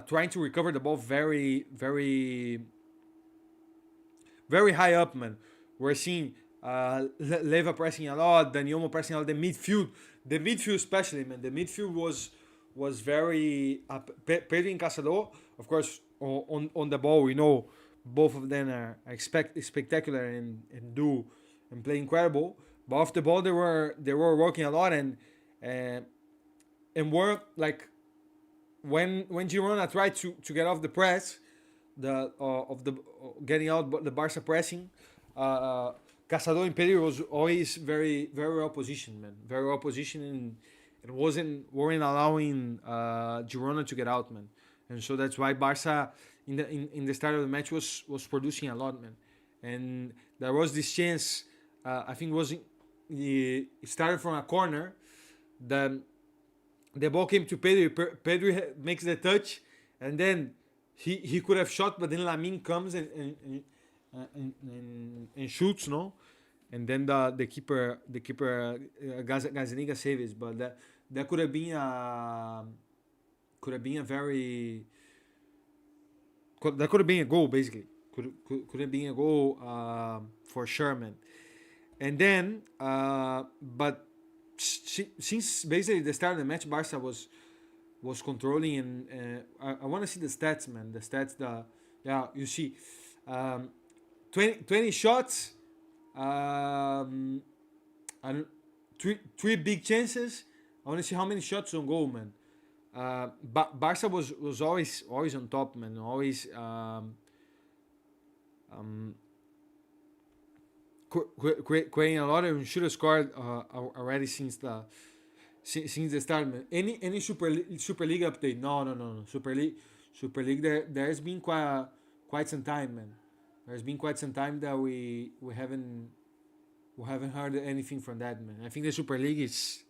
trying to recover the ball very very very high up, man. We're seeing Leva pressing a lot, Daniel pressing a lot. The midfield especially, man. The midfield was very Pedro and Casado, of course, on the ball. We know both of them are spectacular and play incredible. But off the ball, they were working a lot uh, and were like when Girona tried to get off the press, the of the getting out the Barca pressing. Casado and Pedri was always very very well positioned, man. Very well positioned, and weren't allowing Girona to get out, man. And so that's why Barca in the start of the match was producing a lot, man. And there was this chance. I think it started from a corner. The ball came to Pedri. Pedri makes the touch, and then he could have shot, but then Lamine comes and shoots, no, and then the keeper Gazaniga saves, but that could have been a very that could have been a goal, basically. Could have been a goal for Sherman, and then but since basically the start of the match, Barca was controlling, and I want to see the stats, man. The stats, you see, 20 shots, and three big chances. I want to see how many shots on goal, man. Barca was always on top, man. Always creating a lot, and should have scored already since the start, man. Any Super League update? No. Super League, there's been quite some time, man. There's been quite some time that we haven't heard anything from that, man. I think the Super League is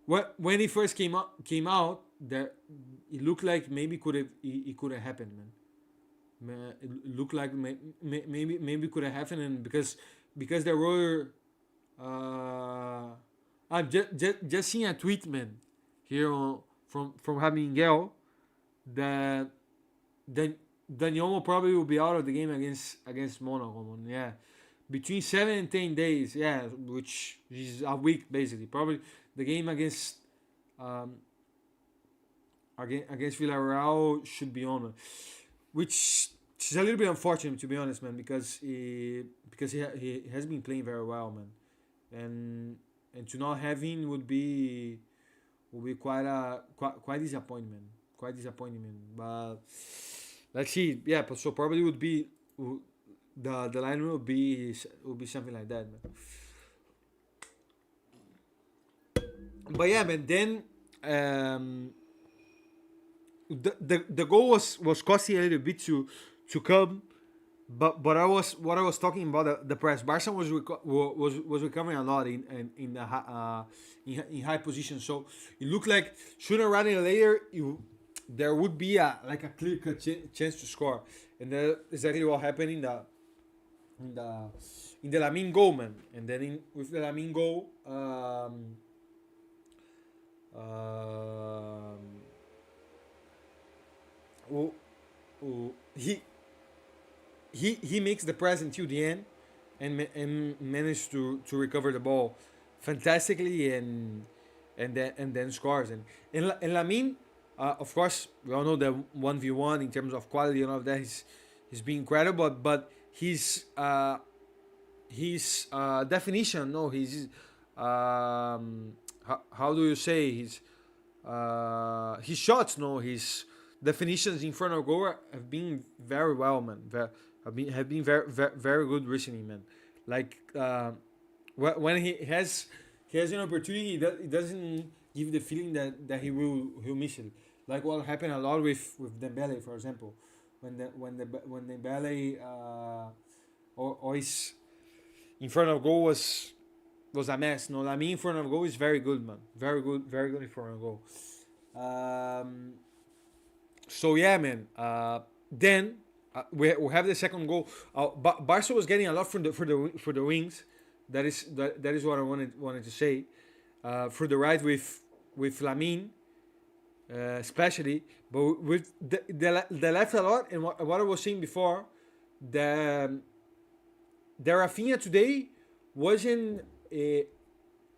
when it first came out there, it looked like maybe it could have happened, man. It looked like maybe could have happened, and because there were I'm just seeing a tweet, man, here from Hamingel that then Daniel probably will be out of the game against Monaco, man. Yeah, between 7 and 10 days. Yeah, which is a week basically. Probably the game um, against Villarreal should be on, which is a little bit unfortunate, to be honest, man, because he has been playing very well, man, and to not have him would be quite disappointment, but let's see. Yeah, so probably would be the line will be something like that, man. But yeah, man, then um, the goal was costing a little bit to come. But I was talking about the press. Barca was recovering a lot in the in high position. So it looked like sooner rather than later there would be a clear cut chance to score, and that's exactly what happened in the in the Lamine goal, man. And then with the Lamine goal, oh, he makes the press until the end, and managed to recover the ball fantastically, and then scores, and Lamine, of course we all know that 1v1 in terms of quality and all of that, he's been incredible, but his definition, no, how do you say, his shots, no, his definitions in front of goal have been very well, man. Have been very, very, very good recently, man. Like when he has an opportunity, it doesn't give the feeling that he'll miss it. Like what happened a lot with Dembele, for example, when Dembele or his in front of goal was a mess. No, I mean, in front of goal is very good, man. Very good in front of goal. Um, so yeah, man. Then we have the second goal. Barca was getting a lot for the wings. That is what I wanted to say. For the right with Lamine, especially, but with the left a lot. And what I was saying before, the Rafinha today wasn't.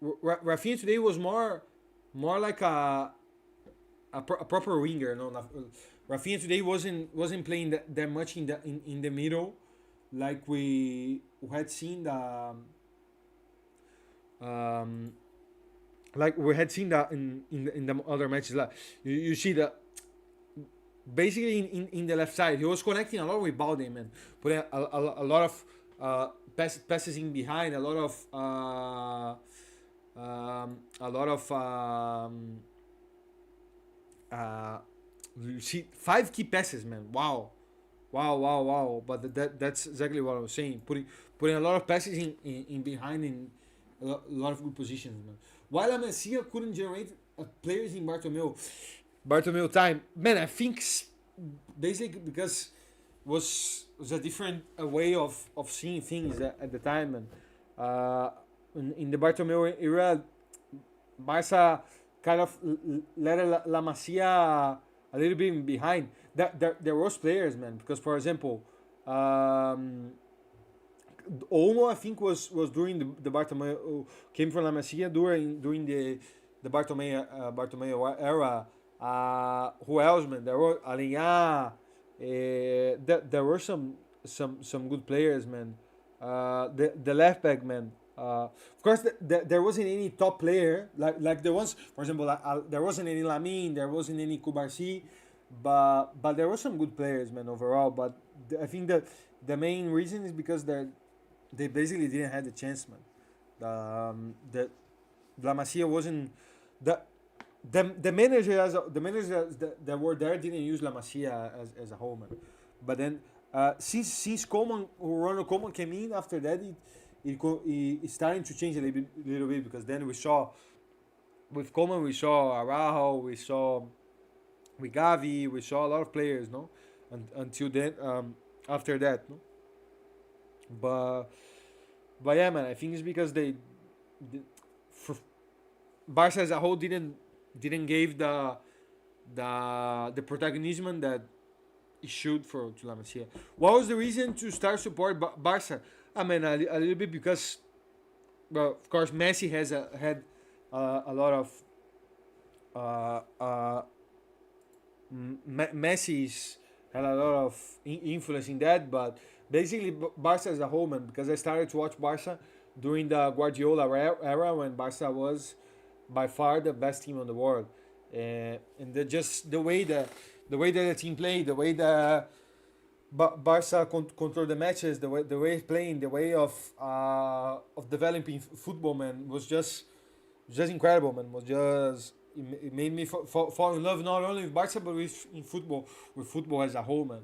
Rafinha today was more like a proper winger. No, Rafinha today wasn't playing that much in the middle, like we had seen um, like we had seen that in the other matches. Like you see that basically in the left side he was connecting a lot with Balde, man, putting a lot of passes in behind, a lot of you see 5 key passes, man. Wow. But that's exactly what I was saying. Putting a lot of passes in behind in a lot of good positions, man. While Amencia couldn't generate players in Bartomeu time, man. I think basically because was a different way of seeing things at the time, man. In the Bartomeu era, Barca kind of let La Masia a little bit behind. There was players, man. Because for example, Olmo, I think was during the Bartomeu, came from La Masia during the Bartomeu era. Who else, man? There were Alinha. There were some good players, man. The left back, man. Of course, there wasn't any top player like the ones. For example, there wasn't any Lamine, there wasn't any Kubarsi, but there were some good players, man, overall. But I think that the main reason is because they basically didn't have the chance, man. The La Masia wasn't the managers that were there didn't use La Masia as a whole, man. But then since Coleman, Ronald Coleman came in after that, it starting to change little bit, because then we saw with Coleman, we saw Araujo, we saw with Gavi, we saw a lot of players, no, until then, after that, no. But but yeah, man, I think it's because the for Barca as a whole didn't give the protagonism that it should for to La Masia. What was the reason to start support Barca? I mean, a little bit because, well, of course, Messi had a lot of uh, uh, Messi's had a lot of influence in that, but basically Barca as a whole, man. Because I started to watch Barca during the Guardiola era when Barca was by far the best team in the world, and just the way that the team played, the way the Barca control the matches, the way of playing, the way of developing football, man, was just incredible, man. Was just it made me fall in love not only with Barca but with football as a whole, man.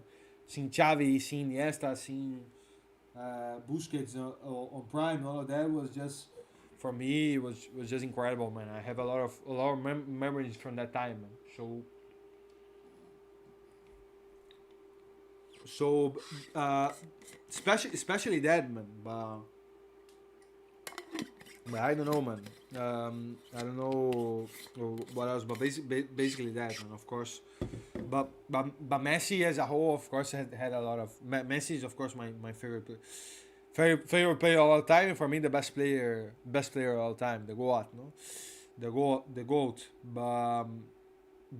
Seeing Xavi, seeing Iniesta, seeing Busquets on prime, all of that was just for me was just incredible, man. I have a lot of memories from that time, man. So especially that, man. But I don't know, man. I don't know what else, but basically that, man. Of course, but Messi as a whole, of course, had a lot of. Messi is, of course, my favorite player of all time, and for me the best player of all time, the goat, no, the goat. But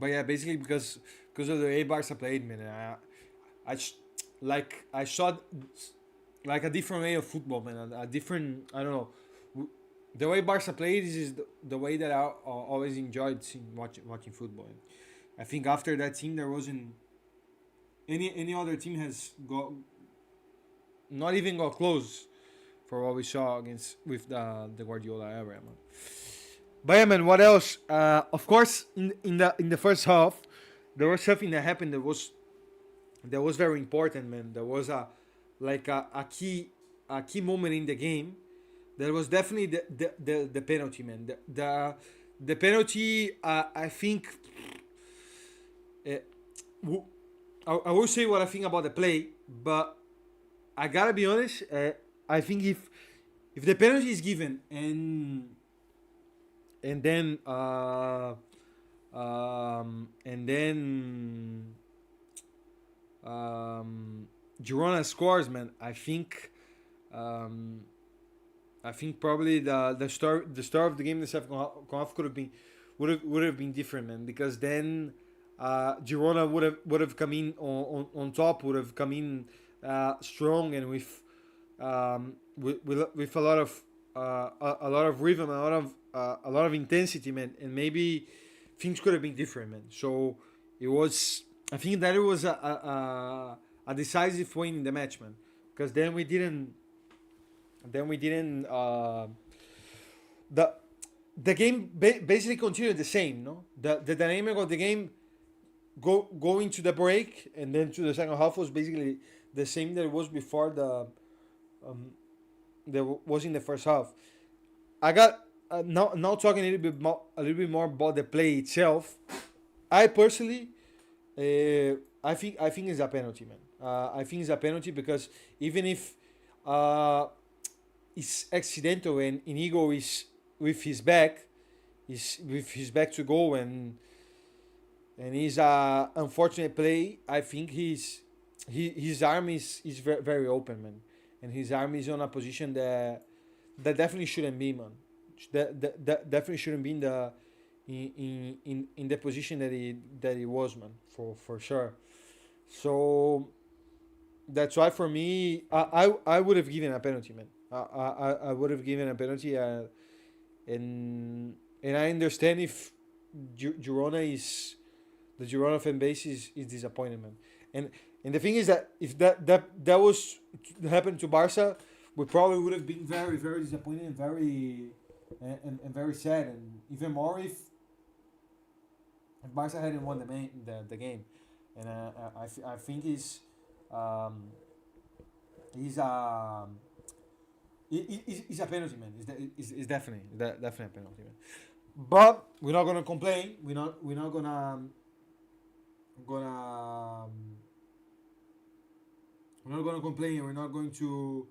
yeah, basically because of the way Barca played, man. I sh- I saw like a different way of football, man. A different, I don't know. The way Barca played is the way that I always enjoyed watching football. And I think after that team, there wasn't any other team has got not even got close for what we saw against with the Guardiola era, man. But yeah, man, what else? Of course, in the first half, there was something that happened that was very important, man. There was a key moment in the game. That was definitely the penalty, man. The penalty. I think. Uh, I will say what I think about the play, but I gotta be honest. I think if the penalty is given and then and then Girona scores, man. I think probably the start of the game in the second half could have been would have been different, man. Because then Girona would have come in on top, would have come in strong and with a lot of rhythm, a lot of intensity, man. And maybe things could have been different, man. So it was. I think that it was a decisive win in the match, man. Because then we didn't the the game basically continued the same, no, the dynamic of the game going to the break and then to the second half was basically the same that it was before um, that was in the first half. I got now talking a little bit more about the play itself. I personally I think it's a penalty, man. I think it's a penalty because even if uh, it's accidental and Inigo is with his back, is with his back to goal and he's a unfortunate play. I think his arm is very open, man, and his arm is on a position that definitely shouldn't be, man. That definitely shouldn't be in the in the position that he was, man, for sure. So that's why for me, I would have given a penalty, man. I would have given a penalty, and I understand if Girona is the Girona fan base is disappointed, man. And the thing is that if that was to happen to Barca, we probably would have been very disappointed and very sad, and even more Barca hadn't won the game, and I think um, he's it's a penalty, man. It's definitely definitely a penalty, man. But we're not gonna complain. We're not gonna we're not gonna complain. We're not going to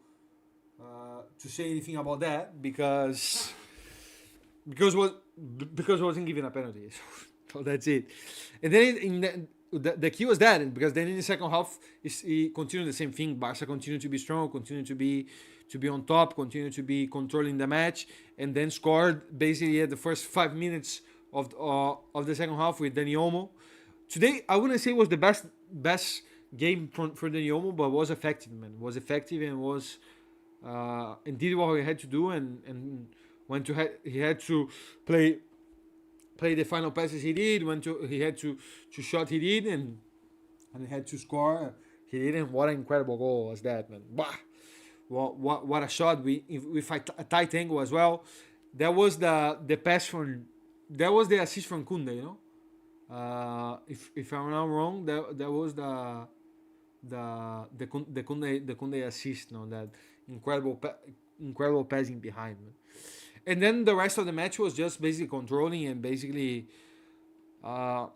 say anything about that because because wasn't given a penalty. So that's it. And then the key was that because then in the second half he continued the same thing. Barca continued to be strong, continued to be on top, continued to be controlling the match, and then scored basically at the first 5 minutes of the second half with Dani Olmo. Today I wouldn't say it was the best game for Dani Olmo, but was effective, man. Was effective and was and did what he had to do and when he had to play the final passes he did, when he had to shot he did, and he had to score he did, and what an incredible goal was that, man. Bah! What a shot with a tight angle as well. That was the pass from that was the assist from Kunde, you know. If I'm not wrong, that was the Kunde assist, no, that incredible passing behind, man. And then the rest of the match was just basically controlling and basically uh,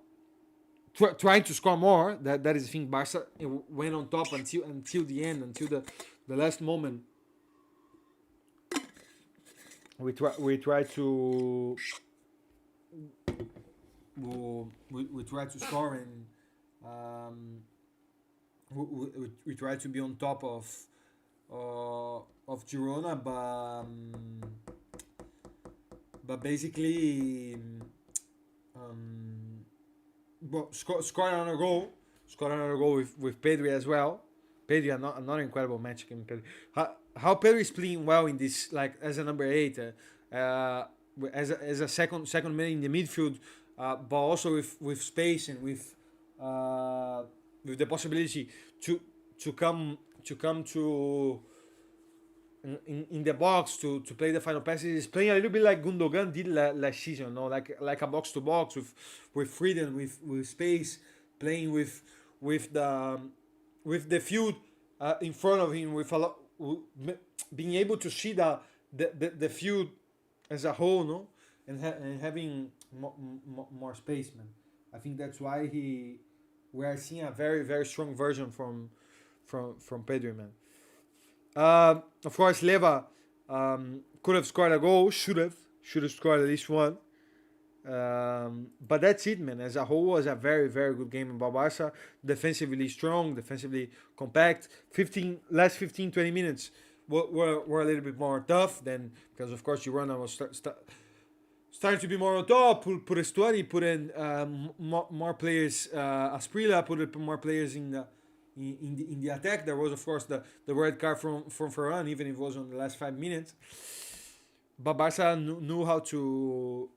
trying to score more. That is the thing. Barca went on top until the end, until the last moment. We try to we try to score, and we try to be on top of Girona, but basically scored another goal with Pedri as well. Pedri another incredible match against Pedri. How Pedri is playing well in this, like as a number 8, as a second man in the midfield, but also with space and with the possibility to come to in the box to play the final passes. He's playing a little bit like Gundogan did last season, no, like a box to box with freedom, with space, playing with the field in front of him, with a lot, being able to see the field as a whole, no, and having more space, man. I think that's why we are seeing a very very strong version from Pedri, man. Of course, Leva could have scored a goal. Should have scored at least one. But that's it, man. As a whole, was a very very good game in Barca. Defensively strong, defensively compact. Last 15-20 minutes were a little bit more tough than, because of course Girona was starting to be more on top. Put Estuari, put in more players. Asprilla, put more players in the attack. There was of course the red card from Ferran, even if it was on the last 5 minutes. But Barca knew how to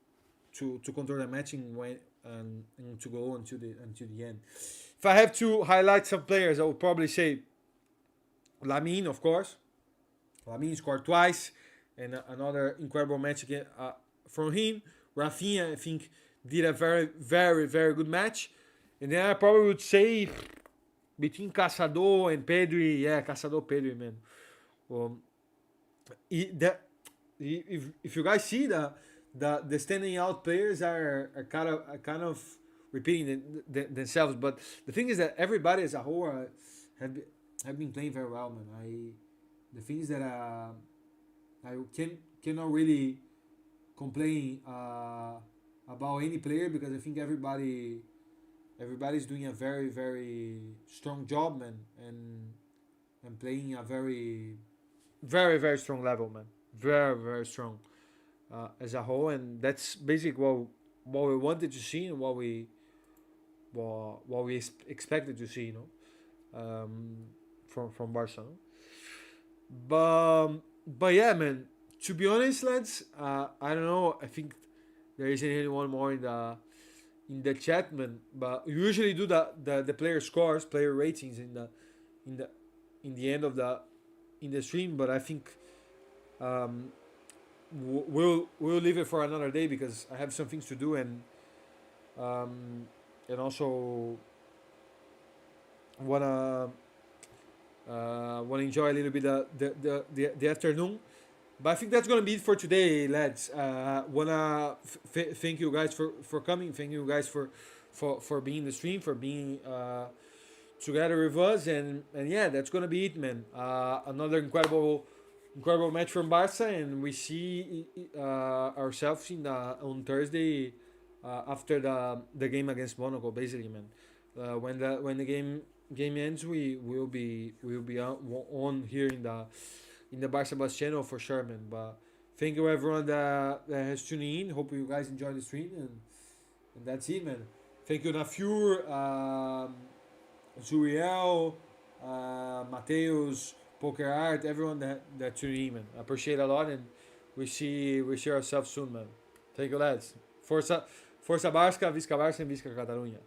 control the matching and to go until the end. If I have to highlight some players, I would probably say Lamine, of course. Lamine scored twice, and another incredible match again from him. Rafinha, I think, did a very very very good match. And then I probably would say between Caçador and Pedri, Caçador, Pedri, man. If you guys see the standing out players are kind of repeating themselves, but the thing is that everybody as a whole have been playing very well, man. The thing is that I cannot really complain about any player, because I think everybody's doing a very very strong job, man, and playing a very very very strong level, man. Very very strong as a whole, and that's basically what we wanted to see and what we expected to see, from Barcelona. But yeah, man. To be honest, lads, I don't know. I think there isn't anyone more in the chat, man. But we usually do the player scores, player ratings in the end of the stream. But I think we'll leave it for another day, because I have some things to do, and and also wanna enjoy a little bit the afternoon. But I think that's gonna be it for today, lads. Wanna thank you guys for coming. Thank you guys for being in the stream, for being together with us, and yeah, that's gonna be it, man. Another incredible match from Barca, and we see ourselves in on Thursday after the game against Monaco, basically, man. When the game ends, we will be on here in the Barca Bus channel for sure, man. But thank you everyone that has tuned in. Hope you guys enjoyed the stream, and that's it, man. Thank you, Nafur, Zuriel, Mateus, Poker Art, everyone that tuned in, man. I appreciate it a lot, and we see ourselves soon, man. Thank you, lads. Força Barca, Visca Barca, and Visca Catalunya.